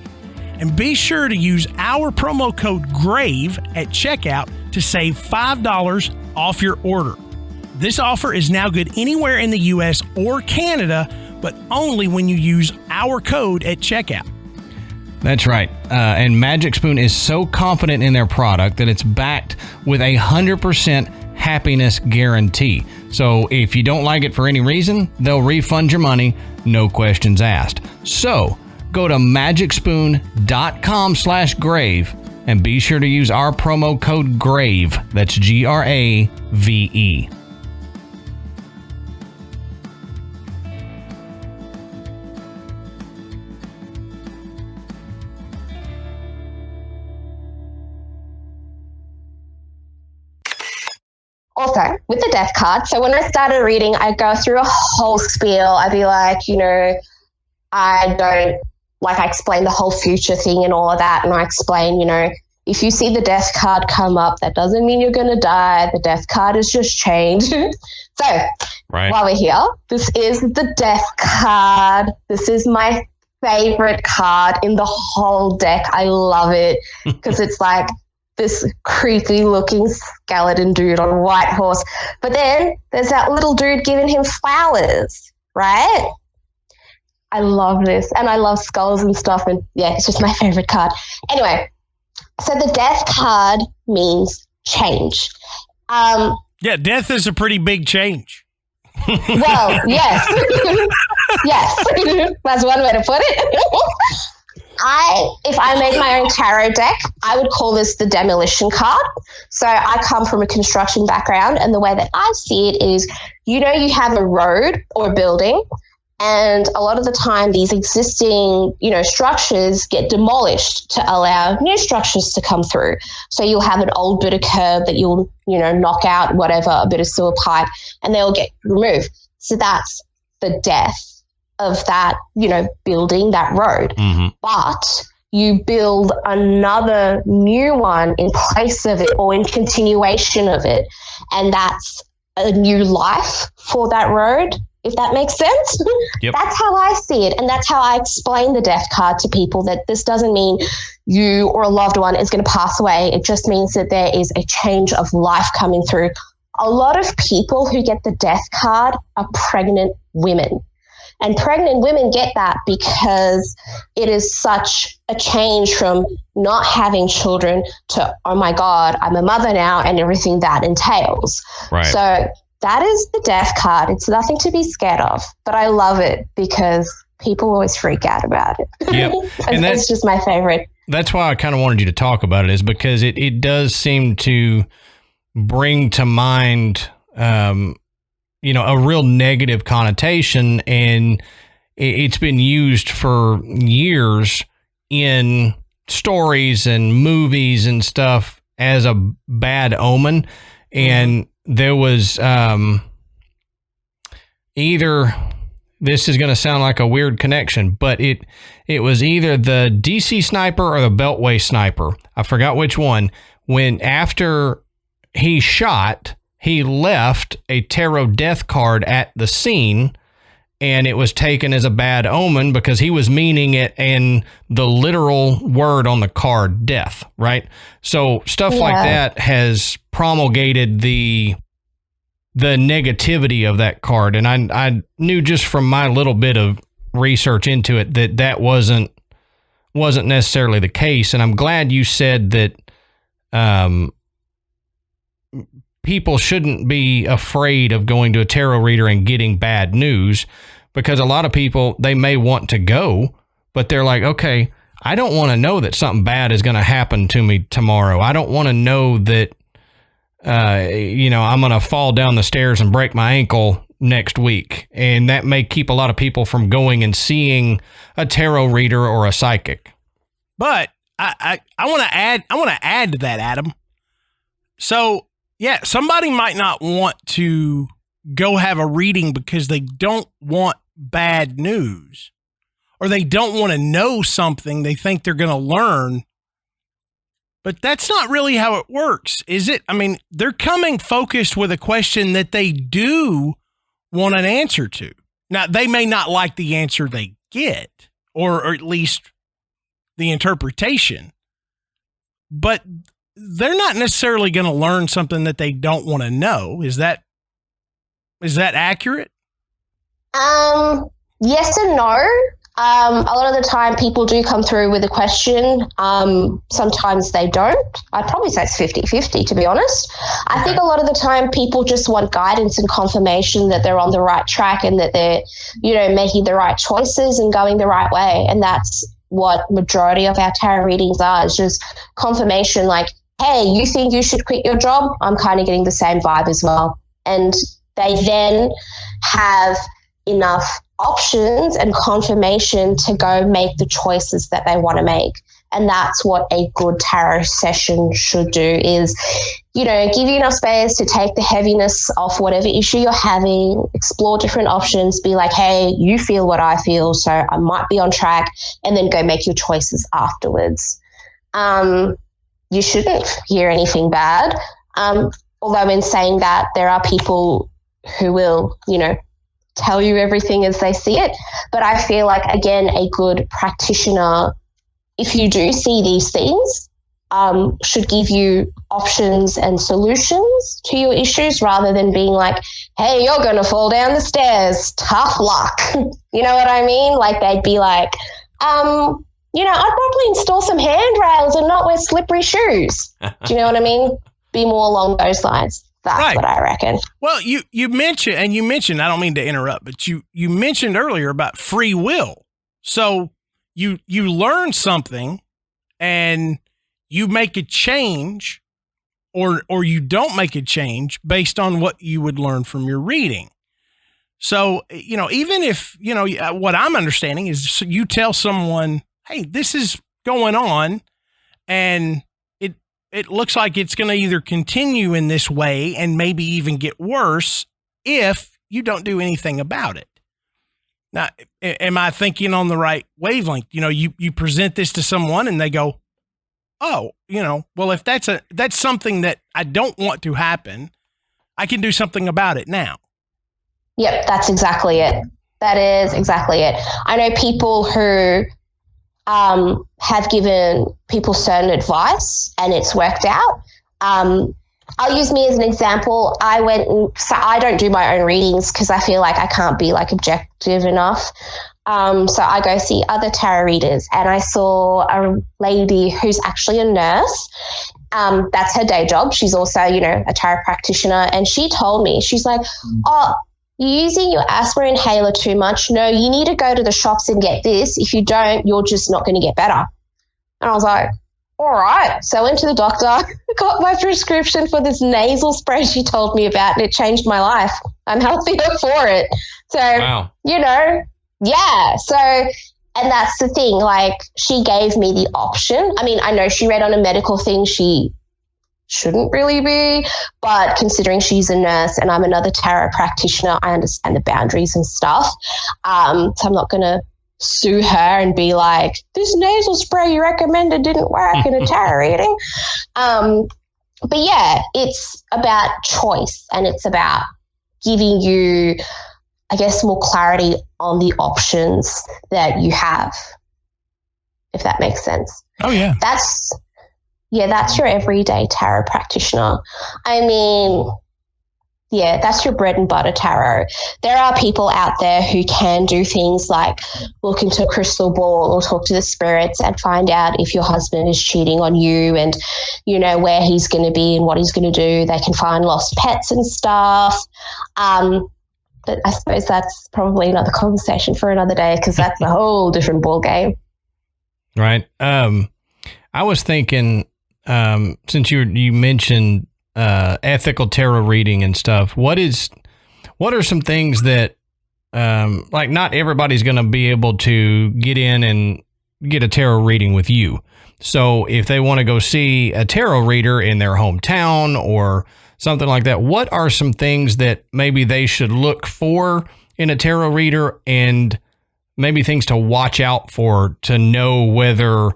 And be sure to use our promo code GRAVE at checkout to save $5 off your order. This offer is now good anywhere in the US or Canada, but only when you use our code at checkout. That's right. And Magic Spoon is so confident in their product that it's backed with 100% happiness guarantee. So if you don't like it for any reason, they'll refund your money, no questions asked. So go to magicspoon.com/grave and be sure to use our promo code GRAVE. That's GRAVE. Also, with the death card, so when I started reading, I go through a whole spiel. I'd be like, I explain the whole future thing and all of that. And I explain, if you see the death card come up, that doesn't mean you're going to die. The death card is just changed. So while we're here, this is the death card. This is my favorite card in the whole deck. I love it because it's like this creepy looking skeleton dude on a white horse. But then there's that little dude giving him flowers, right? I love this. And I love skulls and stuff. And yeah, it's just my favorite card. Anyway, so the death card means change. Yeah, death is a pretty big change. Well, yes. Yes. That's one way to put it. If I made my own tarot deck, I would call this the demolition card. So I come from a construction background, and the way that I see it is, you have a road or a building, and a lot of the time these existing, structures get demolished to allow new structures to come through. So you'll have an old bit of curb that you'll, knock out, whatever, a bit of sewer pipe, and they'll get removed. So that's the death of that, building, that road. Mm-hmm. But you build another new one in place of it or in continuation of it. And that's a new life for that road, if that makes sense. Yep. That's how I see it. And that's how I explain the death card to people, that this doesn't mean you or a loved one is going to pass away. It just means that there is a change of life coming through. A lot of people who get the death card are pregnant women. And pregnant women get that because it is such a change from not having children to, oh my God, I'm a mother now, and everything that entails. Right. So that is the death card. It's nothing to be scared of, but I love it because people always freak out about it. Yep. And it's just my favorite. That's why I kind of wanted you to talk about it, is because it does seem to bring to mind, a real negative connotation, and it's been used for years in stories and movies and stuff as a bad omen. And there was either, this is going to sound like a weird connection, but it was either the DC sniper or the Beltway sniper. I forgot which one. When after he shot, he left a tarot death card at the scene, and it was taken as a bad omen because he was meaning it in the literal word on the card, death, right? So stuff like that has promulgated the negativity of that card. And I knew just from my little bit of research into it that wasn't necessarily the case. And I'm glad you said that people shouldn't be afraid of going to a tarot reader and getting bad news, because a lot of people, they may want to go, but they're like, okay, I don't want to know that something bad is going to happen to me tomorrow. I don't want to know that, I'm going to fall down the stairs and break my ankle next week. And that may keep a lot of people from going and seeing a tarot reader or a psychic. But I want to add to that, Adam. So, yeah, somebody might not want to go have a reading because they don't want bad news, or they don't want to know something they think they're going to learn. But that's not really how it works, is it? I mean, they're coming focused with a question that they do want an answer to. Now, they may not like the answer they get, or at least the interpretation, but they're not necessarily going to learn something that they don't want to know. Is that accurate? Yes and no. A lot of the time people do come through with a question. Sometimes they don't. I'd probably say it's 50-50, to be honest. Okay. I think a lot of the time people just want guidance and confirmation that they're on the right track and that they're, making the right choices and going the right way. And that's what majority of our tarot readings are, is just confirmation, like, hey, you think you should quit your job? I'm kind of getting the same vibe as well. And they then have enough options and confirmation to go make the choices that they want to make. And that's what a good tarot session should do, is, give you enough space to take the heaviness off whatever issue you're having, explore different options, be like, hey, you feel what I feel, so I might be on track, and then go make your choices afterwards. you shouldn't hear anything bad. Although in saying that, there are people who will, tell you everything as they see it. But I feel like, again, a good practitioner, if you do see these things, should give you options and solutions to your issues rather than being like, hey, you're going to fall down the stairs. Tough luck. You know what I mean? Like they'd be like, I'd probably install some handrails and not wear slippery shoes. Do you know what I mean? Be more along those lines. That's right. What I reckon. Well, you mentioned, I don't mean to interrupt, but you mentioned earlier about free will. So you learn something and you make a change or you don't make a change based on what you would learn from your reading. So, even if, what I'm understanding is you tell someone, hey, this is going on and it looks like it's going to either continue in this way and maybe even get worse if you don't do anything about it. Now, am I thinking on the right wavelength? You present this to someone and they go, oh, well, if that's something that I don't want to happen, I can do something about it now. Yep, that's exactly it. That is exactly it. I know people who have given people certain advice and it's worked out. I'll use me as an example. So I don't do my own readings because I feel like I can't be like objective enough. So I go see other tarot readers and I saw a lady who's actually a nurse. That's her day job. She's also, a tarot practitioner. And she told me, she's like, oh, you're using your asthma inhaler too much. No, you need to go to the shops and get this. If you don't, you're just not going to get better. And I was like, all right. So I went to the doctor, got my prescription for this nasal spray she told me about, and it changed my life. I'm healthier for it. So, wow. Yeah. So, and that's the thing, like she gave me the option. I mean, I know she read on a medical thing. She shouldn't really be, but considering she's a nurse and I'm another tarot practitioner, I understand the boundaries and stuff. So I'm not going to sue her and be like, this nasal spray you recommended didn't work in a tarot reading. But yeah, it's about choice and it's about giving you, I guess, more clarity on the options that you have, if that makes sense. Oh, yeah. That's your everyday tarot practitioner. I mean, yeah, that's your bread and butter tarot. There are people out there who can do things like look into a crystal ball or talk to the spirits and find out if your husband is cheating on you and, where he's going to be and what he's going to do. They can find lost pets and stuff. But I suppose that's probably another conversation for another day because that's a whole different ball game. Right. I was thinking, since you mentioned ethical tarot reading and stuff, what are some things that like not everybody's going to be able to get in and get a tarot reading with you. So if they want to go see a tarot reader in their hometown or something like that, what are some things that maybe they should look for in a tarot reader and maybe things to watch out for to know whether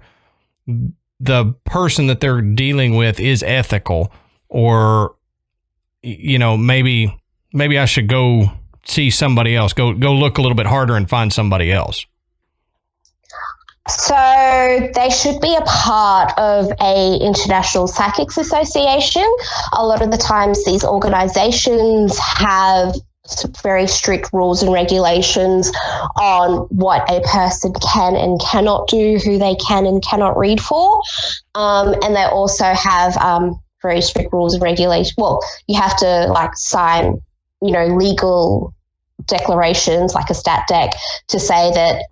the person that they're dealing with is ethical or, maybe I should go see somebody else, go look a little bit harder and find somebody else? So they should be a part of a International Psychics Association. A lot of the times these organizations have very strict rules and regulations on what a person can and cannot do, who they can and cannot read for. And they also have very strict rules and regulations. Well, you have to sign, legal declarations like a stat deck to say that,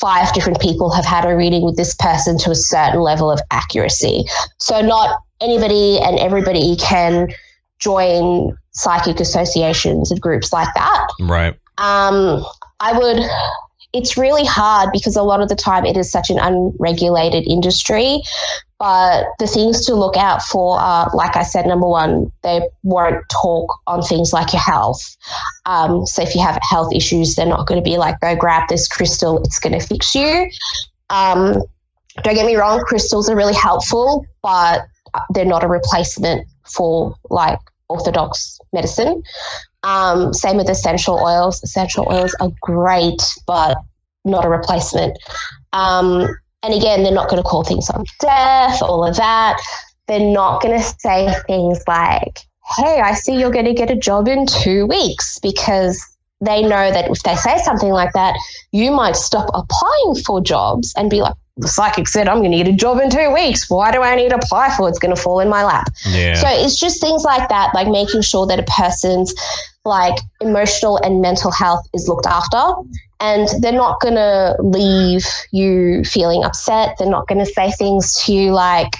5 different people have had a reading with this person to a certain level of accuracy. So not anybody and everybody can join psychic associations and groups like that. Right. It's really hard because a lot of the time it is such an unregulated industry, but the things to look out for are, like I said, number one, they won't talk on things like your health. So if you have health issues, they're not going to be like, go grab this crystal, it's going to fix you. don't get me wrong, crystals are really helpful, but they're not a replacement for like orthodox medicine. Same with essential oils. Essential oils are great, but not a replacement. And again, they're not going to call things on death, all of that. They're not going to say things like, hey, I see you're going to get a job in 2 weeks, because they know that if they say something like that, you might stop applying for jobs and be like, the psychic said I'm going to get a job in 2 weeks. Why do I need to apply for it? It's going to fall in my lap. Yeah. So it's just things like that, like making sure that a person's like emotional and mental health is looked after, and they're not going to leave you feeling upset. They're not going to say things to you like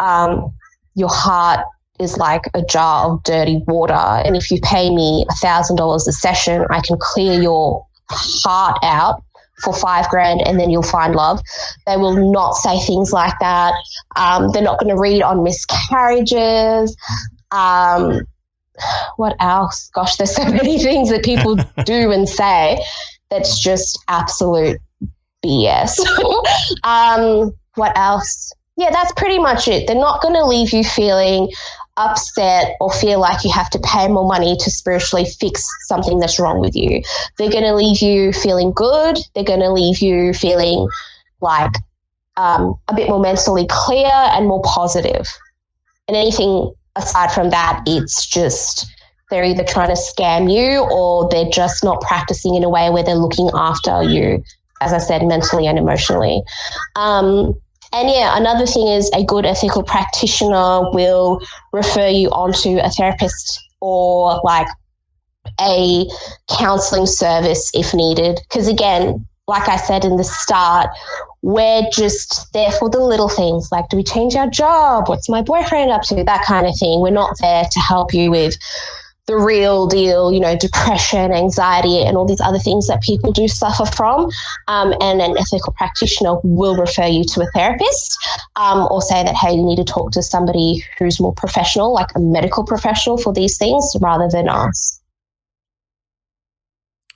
your heart is like a jar of dirty water, and if you pay me $1,000 a session, I can clear your heart out for $5,000 and then you'll find love. They will not say things like that. They're not going to read on miscarriages. What else? Gosh, there's so many things that people do and say that's just absolute BS. What else? Yeah, that's pretty much it. They're not going to leave you feeling upset or feel like you have to pay more money to spiritually fix something that's wrong with you. They're going to leave you feeling good. They're going to leave you feeling like a bit more mentally clear and more positive. And anything aside from that, it's just they're either trying to scam you or they're just not practicing in a way where they're looking after you, as I said, mentally and emotionally. And yeah, another thing is a good ethical practitioner will refer you onto a therapist or like a counseling service if needed. Because again, like I said in the start, we're just there for the little things, like do we change our job? What's my boyfriend up to? That kind of thing. We're not there to help you with the real deal, you know, depression, anxiety, and all these other things that people do suffer from. And an ethical practitioner will refer you to a therapist or say that, hey, you need to talk to somebody who's more professional, like a medical professional for these things rather than us.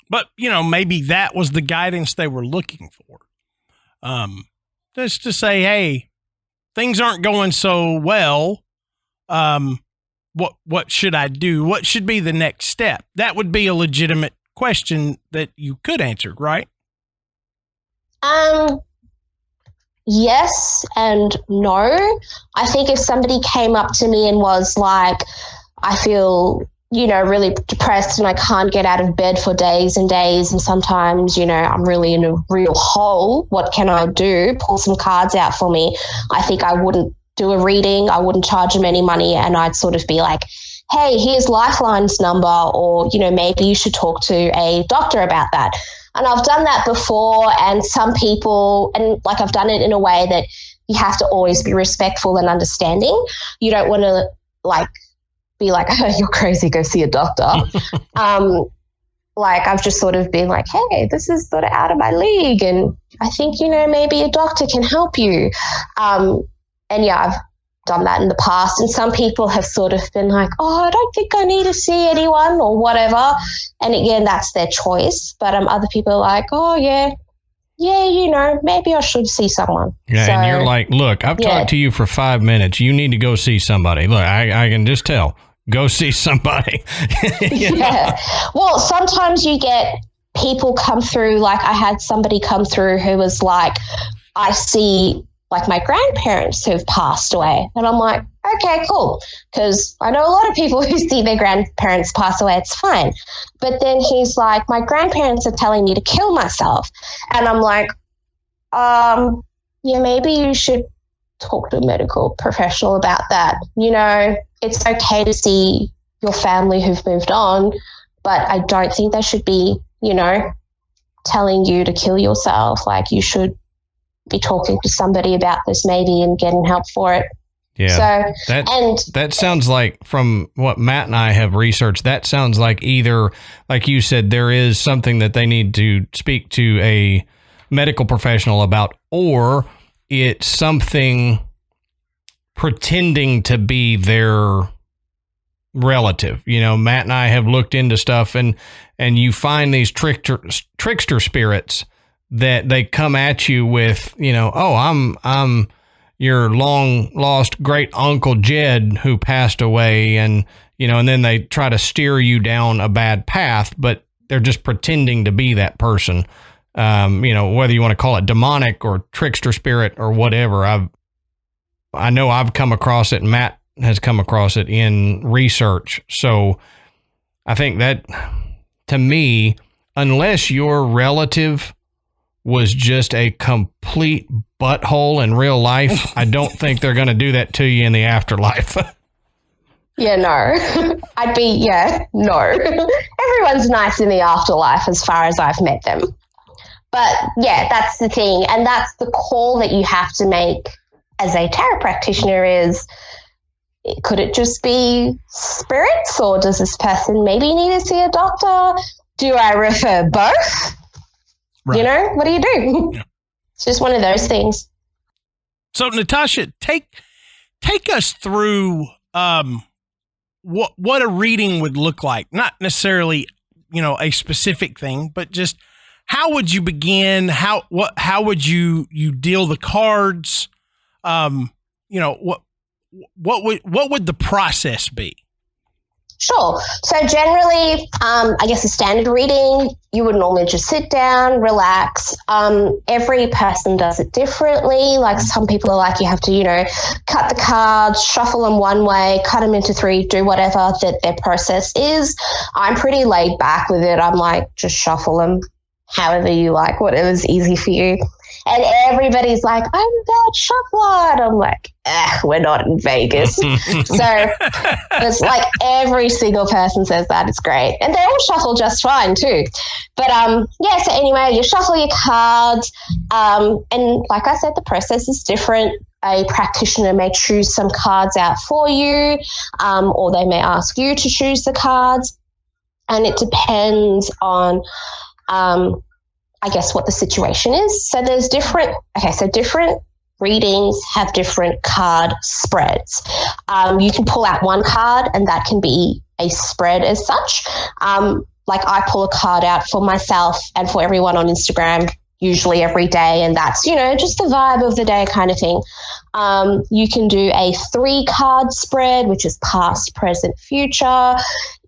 But, you know, maybe that was the guidance they were looking for. Just to say, hey, things aren't going so well. What should I do? What should be the next step? That would be a legitimate question that you could answer, right? Yes and no. I think if somebody came up to me and was like, I feel, you know, really depressed and I can't get out of bed for days and days, and sometimes, you know, I'm really in a real hole, what can I do? Pull some cards out for me. I think I wouldn't do a reading. I wouldn't charge them any money, and I'd sort of be like, hey, here's Lifeline's number, or, you know, maybe you should talk to a doctor about that. And I've done that before, and some people, and like I've done it in a way that you have to always be respectful and understanding. You don't want to like be like, oh, you're crazy, go see a doctor. Like I've just sort of been like, hey, this is sort of out of my league, and I think, you know, maybe a doctor can help you. And yeah, I've done that in the past. And some people have sort of been like, oh, I don't think I need to see anyone or whatever. And again, that's their choice. But other people are like, oh, yeah, you know, maybe I should see someone. Yeah, so, and you're like, look, I've talked to you for 5 minutes. You need to go see somebody. Look, I can just tell. Go see somebody. Yeah. Well, sometimes you get people come through. Like I had somebody come through who was like, I see like my grandparents who've passed away. And I'm like, okay, cool. Because I know a lot of people who see their grandparents pass away. It's fine. But then he's like, my grandparents are telling me to kill myself. And I'm like, yeah, maybe you should talk to a medical professional about that. You know, it's okay to see your family who've moved on, but I don't think they should be, you know, telling you to kill yourself. Like you should be talking to somebody about this maybe and getting help for it. Yeah. So, that sounds like, from what Matt and I have researched, that sounds like either, like you said, there is something that they need to speak to a medical professional about, or it's something pretending to be their relative. You know, Matt and I have looked into stuff, and you find these trickster spirits that they come at you with, oh, I'm your long lost great uncle Jed who passed away, and and then they try to steer you down a bad path, but they're just pretending to be that person. Whether you want to call it demonic or trickster spirit or whatever. I know I've come across it, and Matt has come across it in research. So I think that, to me, unless your relative was just a complete butthole in real life, I don't think they're going to do that to you in the afterlife. Yeah, no. No. Everyone's nice in the afterlife as far as I've met them. But yeah, that's the thing. And that's the call that you have to make as a tarot practitioner is, could it just be spirits, or does this person maybe need to see a doctor? Do I refer both? Right. What do you do? Yeah. It's just one of those things. So Natasha, take us through what a reading would look like. Not necessarily, a specific thing, but just how would you begin? How would you deal the cards? What would the process be? Sure. So generally, I guess a standard reading, you would normally just sit down, relax. Every person does it differently. Like some people are like, you have to, cut the cards, shuffle them one way, cut them into three, do whatever that their process is. I'm pretty laid back with it. I'm like, just shuffle them however you like, whatever's easy for you. And everybody's like, I'm a bad shuffler. And I'm like, we're not in Vegas. So it's like every single person says that. It's great. And they all shuffle just fine too. But so anyway, you shuffle your cards. And like I said, the process is different. A practitioner may choose some cards out for you, or they may ask you to choose the cards. And it depends on I guess what the situation is. So there's different readings have different card spreads. You can pull out one card and that can be a spread as such. Like I pull a card out for myself and for everyone on Instagram usually every day, and that's, just the vibe of the day kind of thing. You can do a 3-card spread, which is past, present, future,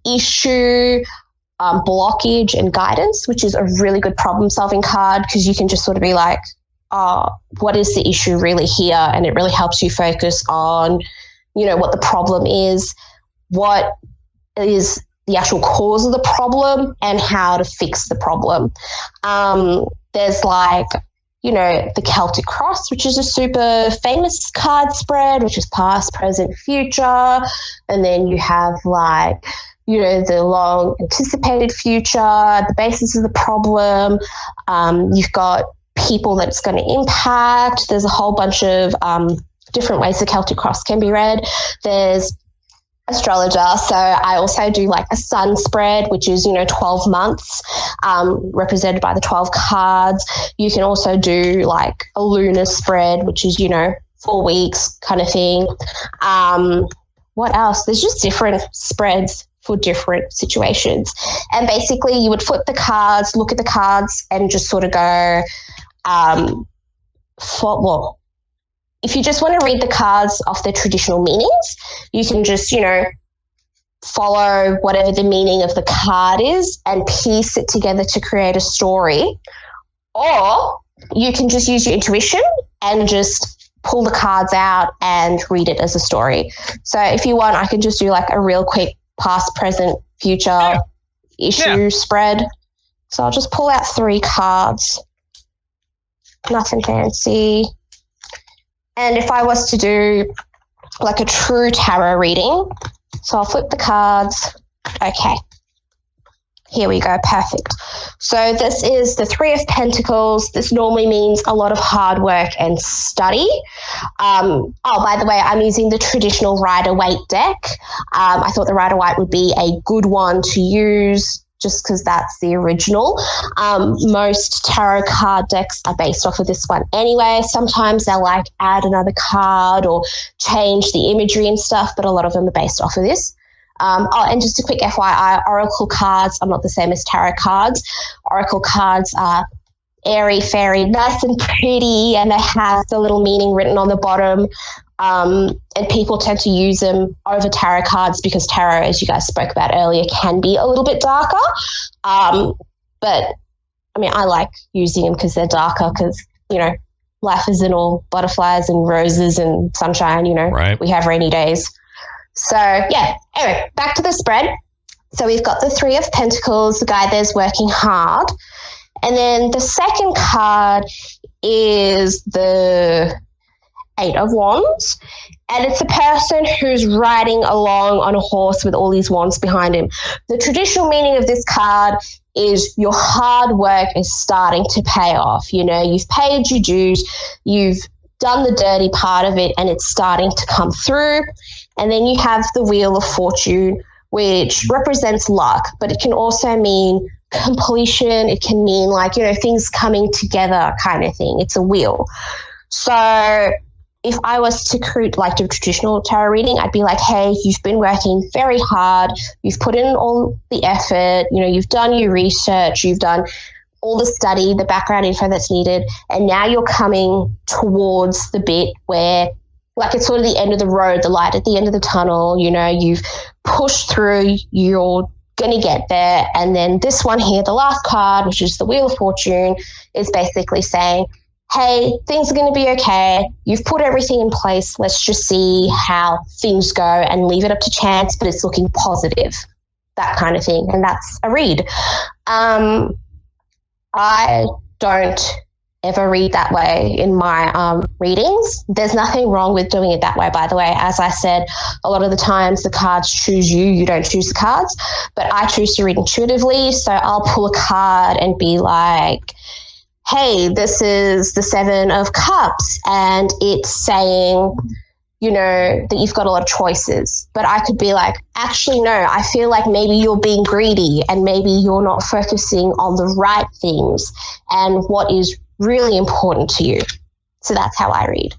issue, blockage and guidance, which is a really good problem-solving card because you can just sort of be like, what is the issue really here? And it really helps you focus on, what the problem is, what is the actual cause of the problem, and how to fix the problem. There's the Celtic Cross, which is a super famous card spread, which is past, present, future. And then you have the long anticipated future, the basis of the problem. You've got people that it's going to impact. There's a whole bunch of different ways the Celtic Cross can be read. There's astrologer. So I also do a sun spread, which is, 12 months, represented by the 12 cards. You can also do a lunar spread, which is, 4 weeks kind of thing. What else? There's just different spreads for different situations. And basically you would flip the cards, look at the cards and just sort of go, if you just want to read the cards off their traditional meanings, you can just, follow whatever the meaning of the card is and piece it together to create a story. Or you can just use your intuition and just pull the cards out and read it as a story. So if you want, I can just do a real quick past, present, future issue spread. So I'll just pull out 3 cards. Nothing fancy. And if I was to do a true tarot reading, so I'll flip the cards. Okay. Here we go. Perfect. So this is the 3 of Pentacles. This normally means a lot of hard work and study. By the way, I'm using the traditional Rider-Waite deck. I thought the Rider-Waite would be a good one to use just because that's the original. Most tarot card decks are based off of this one anyway. Sometimes they'll add another card or change the imagery and stuff, but a lot of them are based off of this. And just a quick FYI, oracle cards are not the same as tarot cards. Oracle cards are airy fairy, nice and pretty, and they have the little meaning written on the bottom. And people tend to use them over tarot cards because tarot, as you guys spoke about earlier, can be a little bit darker. But I mean, I like using them because they're darker because, you know, life isn't all butterflies and roses and sunshine, you know, right. We have rainy days. So yeah, anyway, back to the spread. So we've got the Three of Pentacles, the guy there's working hard. And then the second card is the Eight of Wands, and it's a person who's riding along on a horse with all these wands behind him. The traditional meaning of this card is your hard work is starting to pay off. You know, you've paid your dues, you've done the dirty part of it, and it's starting to come through. And then you have the Wheel of Fortune, which represents luck, but it can also mean completion. It can mean, like, you know, things coming together kind of thing. It's a wheel. So if I was to create like a traditional tarot reading, I'd be like, hey, you've been working very hard. You've put in all the effort. You know, you've done your research. You've done all the study, the background info that's needed. And now you're coming towards the bit where, like, it's sort of the end of the road, the light at the end of the tunnel. You know, you've pushed through, you're going to get there. And then this one here, the last card, which is the Wheel of Fortune, is basically saying, hey, things are going to be okay. You've put everything in place. Let's just see how things go and leave it up to chance, but it's looking positive, that kind of thing. And that's a read. I don't ever read that way in my readings. There's nothing wrong with doing it that way, by the way. As I said, a lot of the times the cards choose you. You don't choose the cards, but I choose to read intuitively. So I'll pull a card and be like, hey, this is the Seven of Cups, and it's saying, you know, that you've got a lot of choices. But I could be like, actually, no, I feel like maybe you're being greedy and maybe you're not focusing on the right things and what is really important to you. So that's how I read.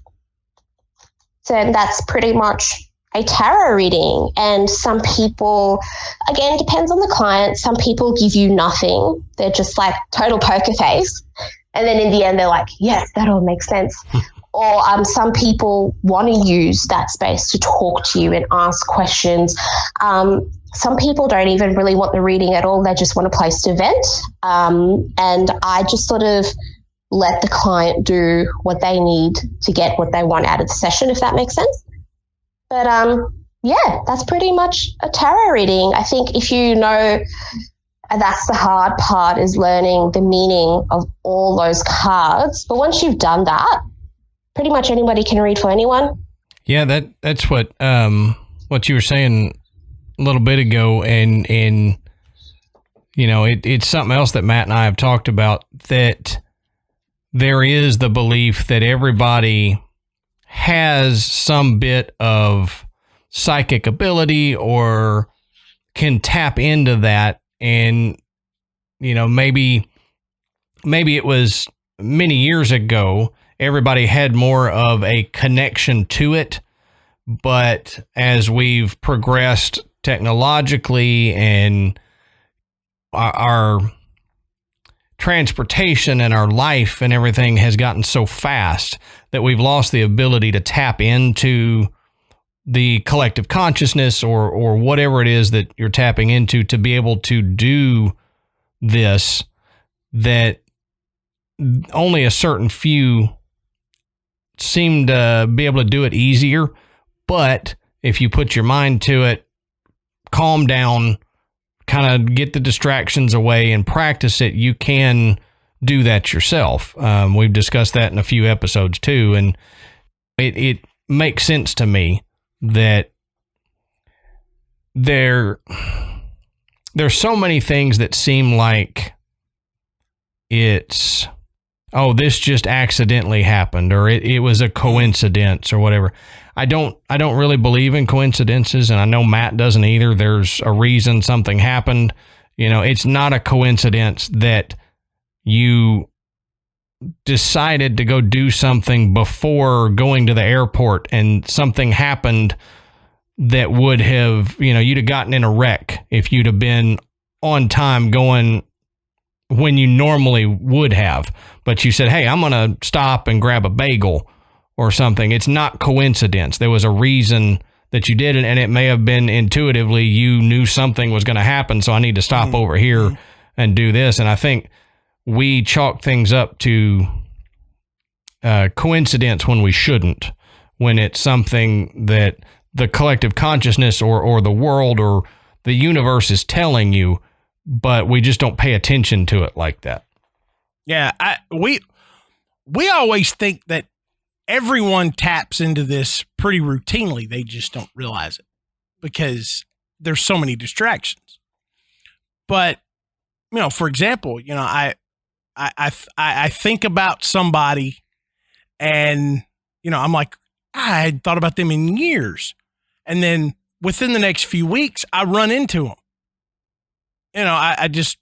So that's pretty much a tarot reading. And some people, again, depends on the client. Some people give you nothing. They're just like total poker face. And then in the end, they're like, yes, that all makes sense. Or some people want to use that space to talk to you and ask questions. Some people don't even really want the reading at all. They just want a place to vent. And I just sort of let the client do what they need to get what they want out of the session, if that makes sense. But yeah, that's pretty much a tarot reading. I think if you know, that's the hard part, is learning the meaning of all those cards. But once you've done that, pretty much anybody can read for anyone. Yeah, that's what you were saying a little bit ago, and you know, it's something else that Matt and I have talked about, that there is the belief that everybody has some bit of psychic ability or can tap into that. And, you know, maybe it was many years ago, everybody had more of a connection to it. But as we've progressed technologically and our transportation and our life and everything has gotten so fast that we've lost the ability to tap into the collective consciousness or whatever it is that you're tapping into to be able to do this, that only a certain few seem to be able to do it easier. But if you put your mind to it, calm down, kind of get the distractions away and practice it, you can do that yourself. We've discussed that in a few episodes too. And it makes sense to me that there's so many things that seem like it's, oh, this just accidentally happened, or it was a coincidence or whatever. I don't really believe in coincidences, and I know Matt doesn't either. There's a reason something happened. You know, it's not a coincidence that you decided to go do something before going to the airport and something happened that would have, you know, you'd have gotten in a wreck if you'd have been on time going when you normally would have. But you said, hey, I'm going to stop and grab a bagel or something. It's not coincidence. There was a reason that you did it, and it may have been intuitively you knew something was going to happen, so I need to stop over here and do this. And I think we chalk things up to coincidence when we shouldn't, when it's something that the collective consciousness or the world or the universe is telling you, but we just don't pay attention to it like that. Yeah, we always think that everyone taps into this pretty routinely. They just don't realize it because there's so many distractions. But, for example, I think about somebody and, I'm like, I had thought about them in years. And then within the next few weeks, I run into them. I just,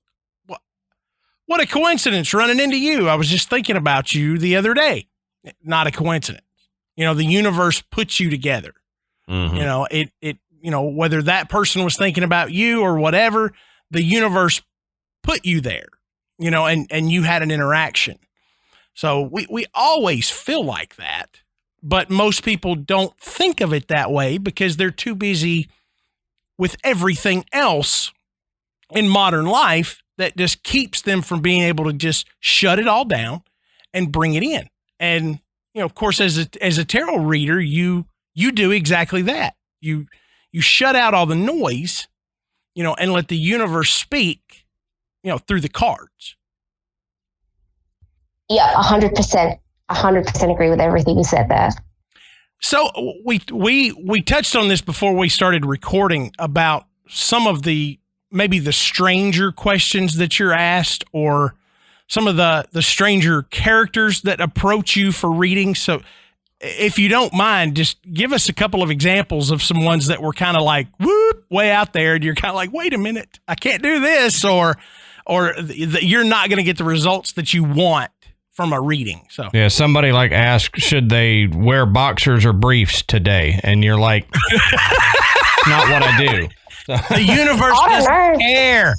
what a coincidence running into you. I was just thinking about you the other day. Not a coincidence. The universe puts you together. Mm-hmm. Whether that person was thinking about you or whatever, the universe put you there, and you had an interaction. So we always feel like that, but most people don't think of it that way because they're too busy with everything else in modern life that just keeps them from being able to just shut it all down and bring it in. And, of course, as a tarot reader, you do exactly that. You shut out all the noise, and let the universe speak, through the cards. Yeah, 100%. 100% agree with everything you said there. So we touched on this before we started recording about some of maybe the stranger questions that you're asked, or some of the stranger characters that approach you for reading. So if you don't mind, just give us a couple of examples of some ones that were kind of like, whoop, way out there. And you're kind of like, wait a minute, I can't do this. Or you're not going to get the results that you want from a reading. So yeah, somebody asked, should they wear boxers or briefs today? And you're like, not what I do. The universe doesn't care.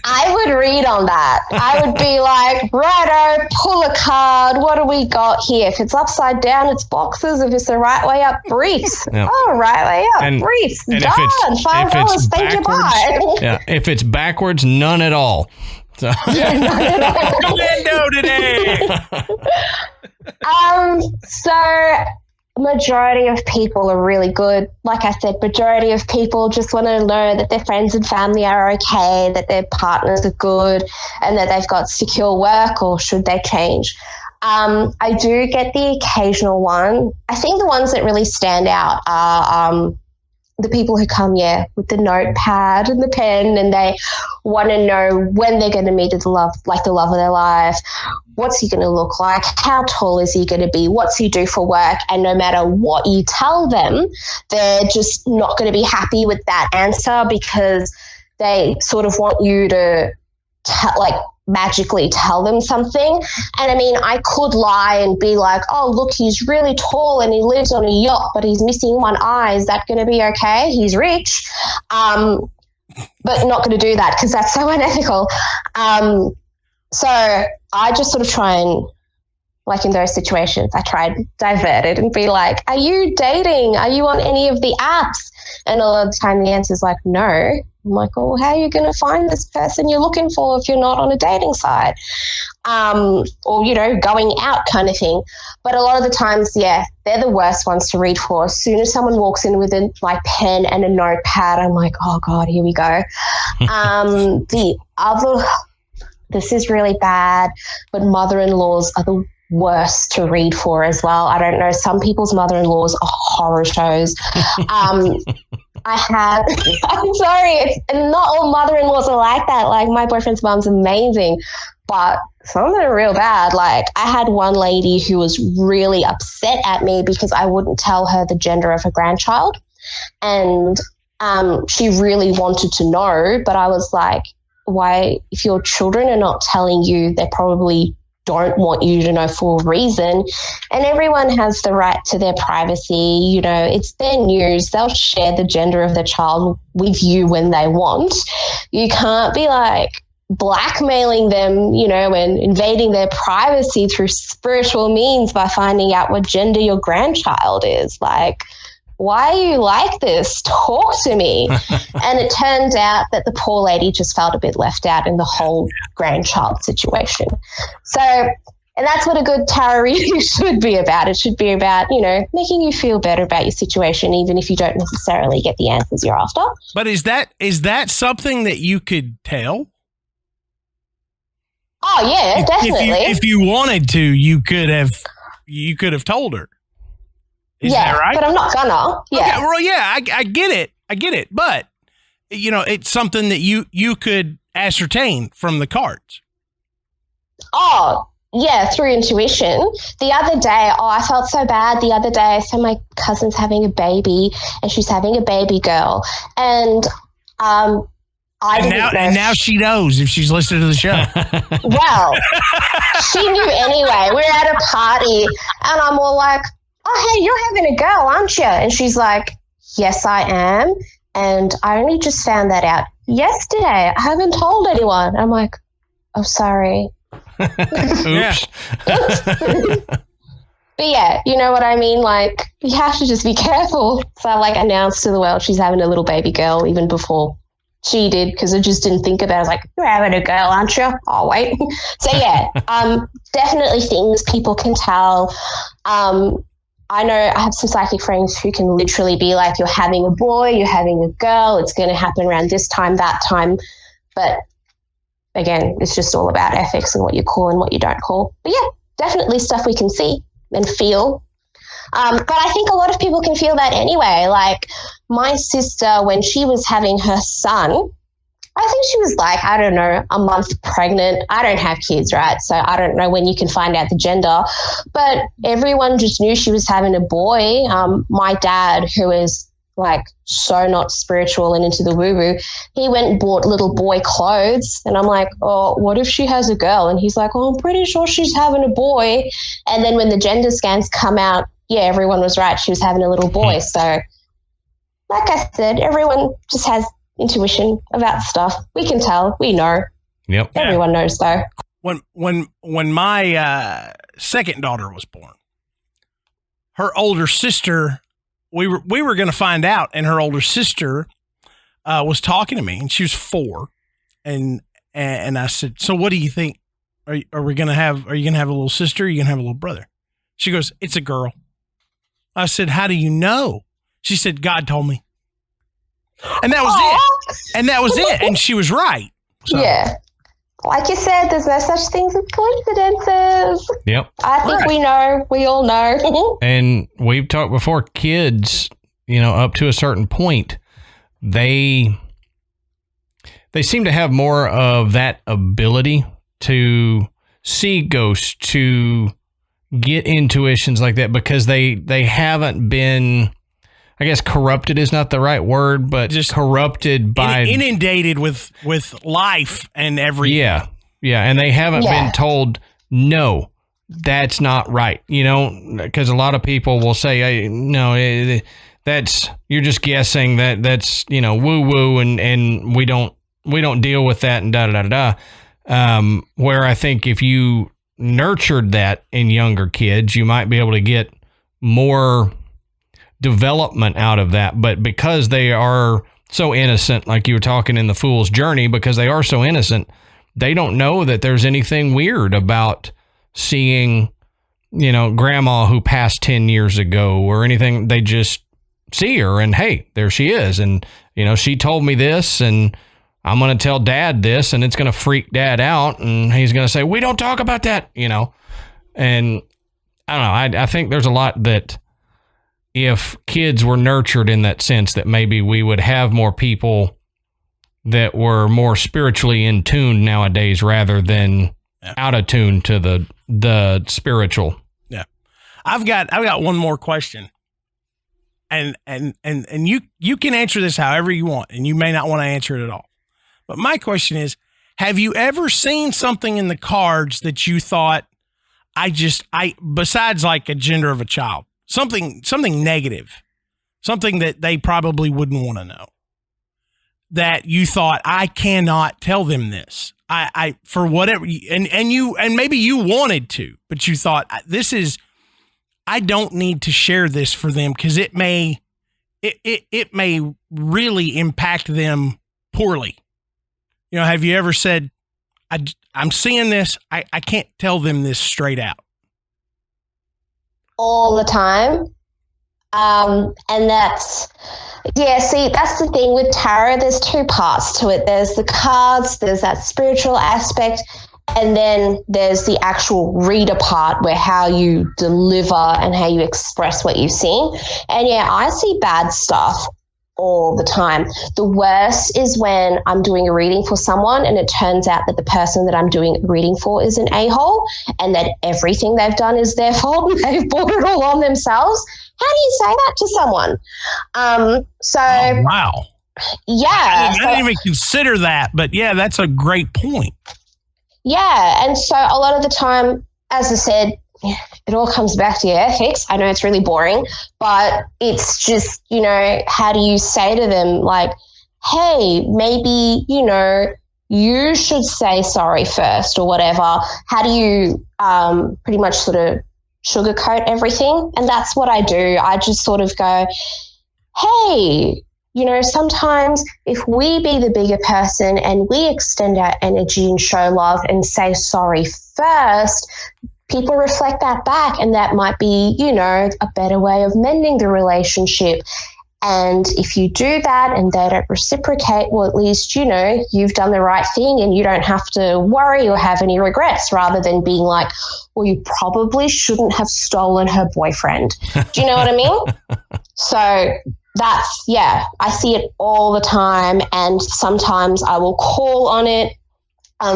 I would read on that. I would be like, righto, pull a card. What do we got here? If it's upside down, it's boxes. If it's the right way up, briefs. Yep. Oh, right way up, briefs. And done. $5. Thank you, bye. Yeah, if it's backwards, none at all. So. Commando today. So majority of people are really good. Like I said, majority of people just want to know that their friends and family are okay, that their partners are good, and that they've got secure work, or should they change. I do get the occasional one. I think the ones that really stand out are the people who come, with the notepad and the pen, and they want to know when they're going to meet the love of their life. What's he going to look like? How tall is he going to be? What's he do for work? And no matter what you tell them, they're just not going to be happy with that answer because they sort of want you to magically tell them something. And I mean, I could lie and be like, oh, look, he's really tall and he lives on a yacht, but he's missing one eye. Is that going to be okay? He's rich. But not going to do that because that's so unethical. So I just sort of try and, in those situations, I try and divert it and be like, are you dating? Are you on any of the apps? And a lot of the time the answer is like, no. I'm like, oh, how are you going to find this person you're looking for if you're not on a dating site? Or, going out kind of thing. But a lot of the times, they're the worst ones to read for. As soon as someone walks in with a pen and a notepad, I'm like, oh, God, here we go. This is really bad, but mother-in-laws are the worst to read for as well. I don't know. Some people's mother-in-laws are horror shows. I'm sorry, and not all mother-in-laws are like that. My boyfriend's mom's amazing, but some of them are real bad. I had one lady who was really upset at me because I wouldn't tell her the gender of her grandchild, and she really wanted to know, but I was like, why, if your children are not telling you, they probably don't want you to know for a reason. And everyone has the right to their privacy. It's their news. They'll share the gender of their child with you when they want. You can't be like, blackmailing them, and invading their privacy through spiritual means by finding out what gender your grandchild is. Like, why are you like this? Talk to me. And it turned out that the poor lady just felt a bit left out in the whole grandchild situation. So, and that's what a good tarot reading should be about. It should be about, making you feel better about your situation, even if you don't necessarily get the answers you're after. But is that something that you could tell? Oh yeah, definitely. If you wanted to, you could have told her. Is that right? But I'm not gonna. Yeah. Okay, well, yeah, I get it. But it's something that you could ascertain from the cards. Oh, yeah, through intuition. The other day, I felt so bad the other day. So my cousin's having a baby, and she's having a baby girl, and And now she knows if she's listening to the show. Well, she knew anyway. We're at a party, and I'm all like, "Oh, hey, you're having a girl, aren't you?" And she's like, "Yes, I am. And I only just found that out yesterday. I haven't told anyone." I'm like, "Oh, sorry." Oops. But yeah, you know what I mean? Like, you have to just be careful. So I announced to the world she's having a little baby girl even before she did, because I just didn't think about it. I was like, "You're having a girl, aren't you?" Oh, wait. So yeah, definitely things people can tell. I know I have some psychic friends who can literally be like, "You're having a boy, you're having a girl, it's going to happen around this time, that time." But again, it's just all about ethics and what you call and what you don't call. But yeah, definitely stuff we can see and feel. But I think a lot of people can feel that anyway. Like my sister, when she was having her son, I think she was like, I don't know, a month pregnant. I don't have kids, right? So I don't know when you can find out the gender. But everyone just knew she was having a boy. My dad, who is like so not spiritual and into the woo-woo, he went and bought little boy clothes. And I'm like, "Oh, what if she has a girl?" And he's like, "Oh, I'm pretty sure she's having a boy." And then when the gender scans come out, yeah, everyone was right. She was having a little boy. So like I said, everyone just has intuition about stuff. We can tell. We know. Yep. Everyone knows though. When my second daughter was born, her older sister, we were going to find out, and her older sister was talking to me, and she was 4, and I said, "So what do you think? Are you going to have a little sister? Or are you going to have a little brother?" She goes, "It's a girl." I said, "How do you know?" She said, "God told me." And that was it. And that was it. And she was right. So. Yeah. Like you said, there's no such things as coincidences. Yep. I think we know. We all know. And we've talked before, kids, up to a certain point, they seem to have more of that ability to see ghosts, to get intuitions like that, because they haven't been, I guess corrupted is not the right word, but just corrupted by inundated with life and everything. Yeah. And they haven't been told, "No, that's not right." Because a lot of people will say, "Hey, no, that's, you're just guessing, that's, woo woo. And we don't deal with that and da, da, da, da. Where I think if you nurtured that in younger kids, you might be able to get more development out of that. But because they are so innocent, like you were talking in The Fool's Journey, because they are so innocent, they don't know that there's anything weird about seeing, grandma who passed 10 years ago or anything. They just see her and, hey, there she is. And, she told me this, and I'm going to tell Dad this, and it's going to freak Dad out. And he's going to say, "We don't talk about that," And I don't know. I think there's a lot that, if kids were nurtured in that sense, that maybe we would have more people that were more spiritually in tune nowadays, rather than out of tune to the spiritual. Yeah. I've got one more question. And you can answer this however you want, and you may not want to answer it at all. But my question is, have you ever seen something in the cards that you thought, besides like a gender of a child, something negative, something that they probably wouldn't want to know, that you thought, "I cannot tell them this. I for whatever, and maybe you wanted to, but you thought I don't need to share this for them because it may really impact them poorly. You know, have you ever said, I'm seeing this, I can't tell them this straight out? All the time. And that's the thing with tarot. There's two parts to it. There's the cards, there's that spiritual aspect, and then there's the actual reader part where how you deliver and how you express what you've seen. And yeah, I see bad stuff all the time. The worst is when I'm doing a reading for someone and it turns out that the person that I'm doing a reading for is an a-hole and that everything they've done is their fault and they've brought it all on themselves. How do you say that to someone? Oh, wow. Yeah. I didn't even consider that, but yeah, that's a great point. Yeah. And so a lot of the time, as I said, it all comes back to your ethics. I know it's really boring, but it's just, you know, how do you say to them, like, hey, maybe, you know, you should say sorry first or whatever. How do you pretty much sort of sugarcoat everything? And that's what I do. I just sort of go, hey, you know, sometimes if we be the bigger person and we extend our energy and show love and say sorry first, people reflect that back and that might be, you know, a better way of mending the relationship. And if you do that and they don't reciprocate, well, at least, you know, you've done the right thing and you don't have to worry or have any regrets rather than being like, well, you probably shouldn't have stolen her boyfriend. Do you know what I mean? So that's, yeah, I see it all the time. And sometimes I will call on it.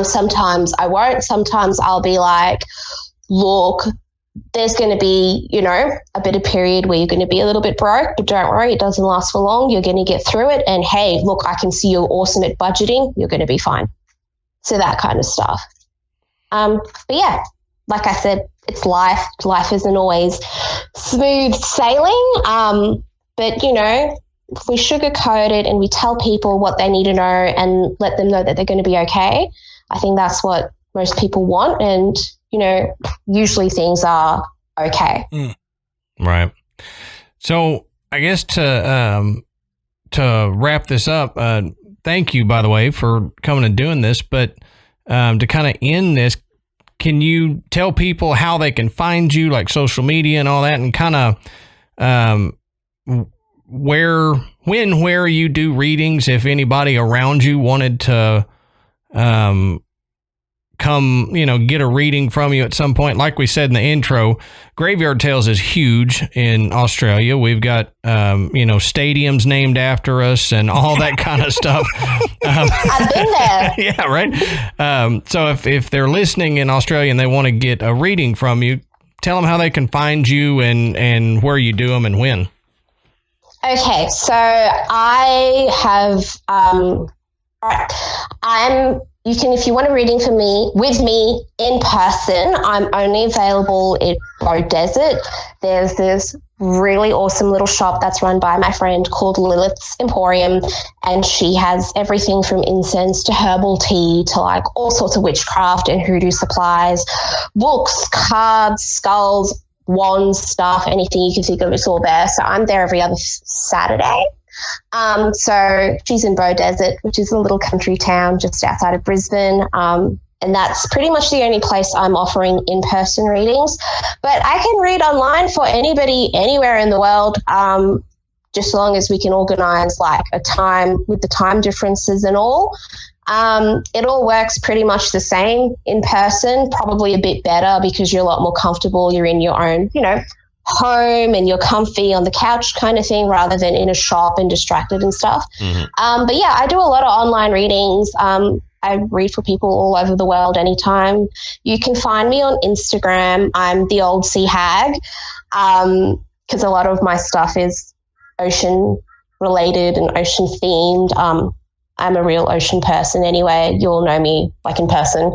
Sometimes I won't. Sometimes I'll be like, look, there's going to be, you know, a bit of period where you're going to be a little bit broke, but don't worry, it doesn't last for long. You're going to get through it. And hey, look, I can see you're awesome at budgeting. You're going to be fine. So that kind of stuff. But yeah, like I said, it's life. Life isn't always smooth sailing. But, you know, if we sugarcoat it and we tell people what they need to know and let them know that they're going to be okay, I think that's what most people want. And, you know, usually things are okay. Right. So I guess to wrap this up, thank you, by the way, for coming and doing this. But to kind of end this, can you tell people how they can find you, like social media and all that, and kind of where you do readings, if anybody around you wanted to come, you know, get a reading from you at some point? Like we said in the intro, Graveyard Tales is huge in Australia. We've got, you know, stadiums named after us and all that kind of stuff. I've been there. Yeah, right. So if they're listening in Australia and they want to get a reading from you, tell them how they can find you and where you do them and when. Okay, so I have, you can, if you want a reading with me in person, I'm only available in Bow Desert. There's this really awesome little shop that's run by my friend called Lilith's Emporium, and she has everything from incense to herbal tea to like all sorts of witchcraft and hoodoo supplies, books, cards, skulls, wands, stuff, anything you can think of, it's all there. So I'm there every other Saturday. So she's in Bow Desert, which is a little country town just outside of Brisbane. And that's pretty much the only place I'm offering in-person readings. But I can read online for anybody anywhere in the world, just as long as we can organize like a time with the time differences and all. It all works pretty much the same in person, probably a bit better because you're a lot more comfortable. You're in your own, you know, home and you're comfy on the couch kind of thing rather than in a shop and distracted and stuff. Mm-hmm. But yeah, I do a lot of online readings. I read for people all over the world anytime. You can find me on Instagram. I'm the Old Sea Hag, because a lot of my stuff is ocean related and ocean themed. I'm a real ocean person anyway. You'll know me like in person,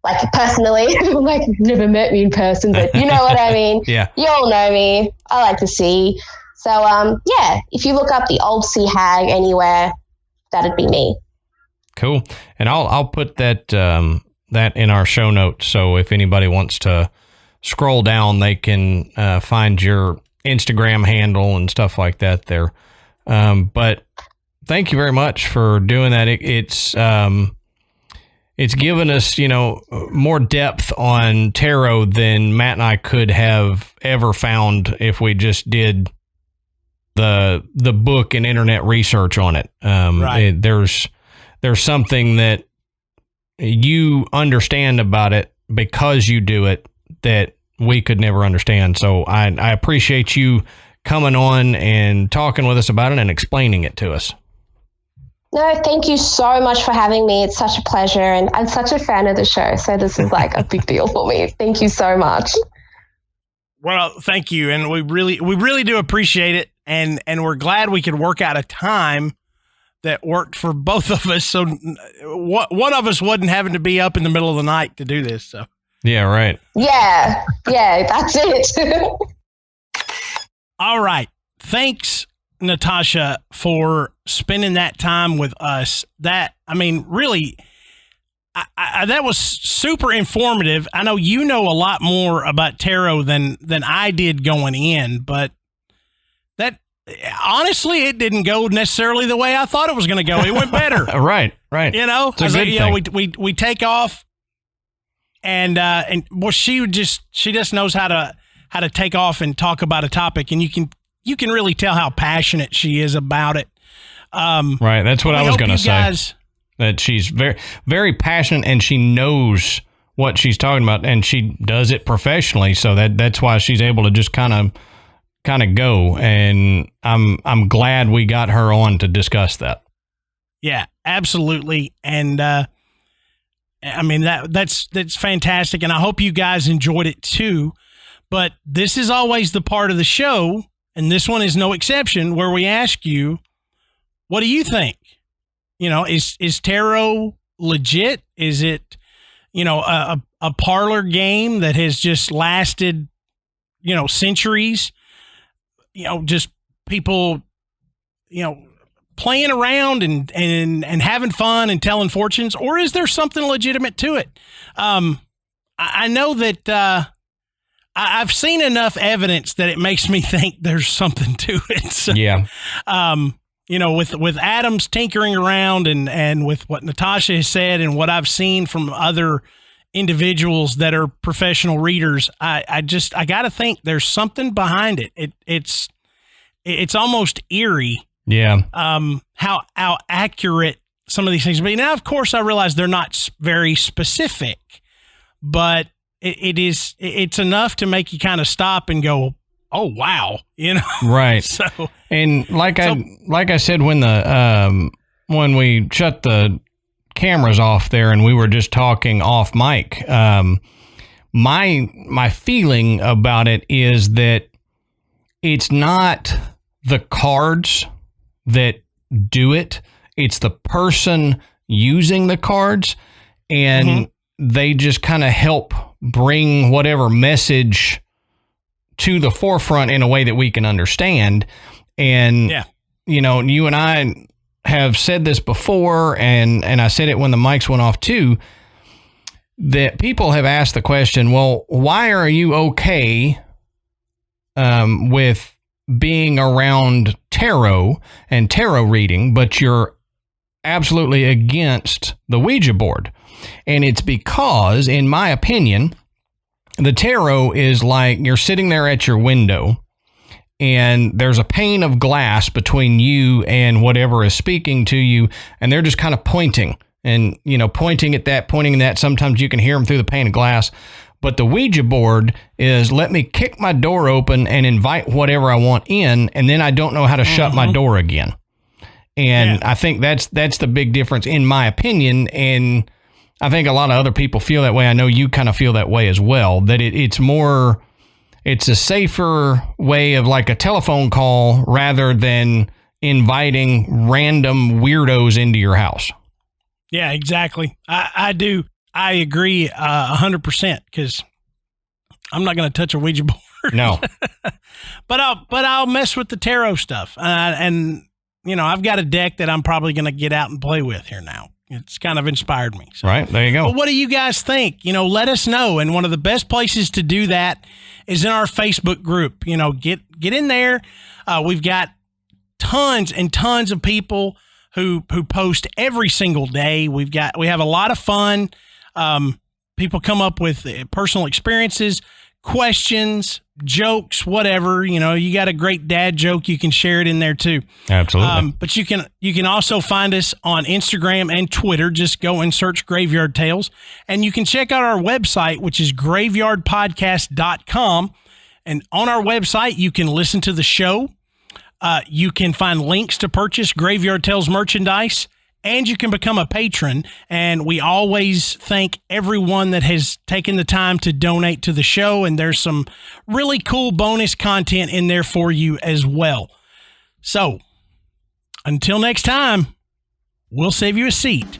like personally. Like you've never met me in person, but you know what I mean. Yeah. You all know me. I like the sea. So yeah, if you look up the Old Sea Hag anywhere, that'd be me. Cool. And I'll put that that in our show notes. So if anybody wants to scroll down, they can find your Instagram handle and stuff like that there. But thank you very much for doing that. It's given us, more depth on tarot than Matt and I could have ever found if we just did the book and internet research on it. Right. There's something that you understand about it because you do it that we could never understand. So I appreciate you coming on and talking with us about it and explaining it to us. No, thank you so much for having me. It's such a pleasure, and I'm such a fan of the show, so this is like a big deal for me. Thank you so much. Well, thank you, and we really do appreciate it, and we're glad we could work out a time that worked for both of us, so one of us wasn't having to be up in the middle of the night to do this. So yeah, right. Yeah, that's it. All right, thanks, Natasha, for spending that time with us. That, really, that was super informative. I know you know a lot more about tarot than I did going in, but that, honestly, it didn't go necessarily the way I thought it was going to go. It went better. Right. It's a good thing. We take off, and well, she just knows how to take off and talk about a topic, and you can really tell how passionate she is about it. Right. That's what I was going to say. That she's very, very passionate, and she knows what she's talking about, and she does it professionally. So that's why she's able to just kind of go. And I'm glad we got her on to discuss that. Yeah, absolutely. And that's fantastic, and I hope you guys enjoyed it too. But this is always the part of the show, and this one is no exception, where we ask you, what do you think? Is tarot legit? Is it, a parlor game that has just lasted, centuries? Just people, playing around and having fun and telling fortunes, or is there something legitimate to it? I know that I've seen enough evidence that it makes me think there's something to it. So, yeah. With Adam's tinkering around and with what Natasha has said and what I've seen from other individuals that are professional readers, I got to think there's something behind it. It's almost eerie. Yeah. How accurate some of these things be. Now, of course, I realize they're not very specific, but it's enough to make you kind of stop and go, oh, wow. Right. So, and like I said, when we shut the cameras off there and we were just talking off mic, my feeling about it is that it's not the cards that do it. It's the person using the cards, and they just kind of help bring whatever message to the forefront in a way that we can understand. And, you and I have said this before, and I said it when the mics went off too, that people have asked the question, well, why are you okay with being around tarot and tarot reading, but you're absolutely against the Ouija board? And it's because, in my opinion, the tarot is like you're sitting there at your window and there's a pane of glass between you and whatever is speaking to you, and they're just kind of pointing and, pointing at that. Sometimes you can hear them through the pane of glass. But the Ouija board is, let me kick my door open and invite whatever I want in, and then I don't know how to shut my door again. And I think that's the big difference, in my opinion. And I think a lot of other people feel that way. I know you kind of feel that way as well, that it's a safer way of like a telephone call rather than inviting random weirdos into your house. Yeah, exactly. I do. I agree 100%, because I'm not going to touch a Ouija board. No. but I'll mess with the tarot stuff. And I've got a deck that I'm probably going to get out and play with here now. it's kind of inspired me. So. Right. There you go. But what do you guys think? Let us know. And one of the best places to do that is in our Facebook group. Get in there. We've got tons and tons of people who post every single day. We have a lot of fun. People come up with personal experiences, questions, jokes, whatever. You got a great dad joke, you can share it in there too. Absolutely. But you can also find us on Instagram and Twitter. Just go and search Graveyard Tales, and you can check out our website, which is graveyardpodcast.com. And on our website, you can listen to the show. You can find links to purchase Graveyard Tales merchandise, and you can become a patron. And we always thank everyone that has taken the time to donate to the show. And there's some really cool bonus content in there for you as well. So until next time, we'll save you a seat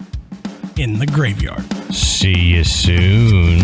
in the graveyard. See you soon.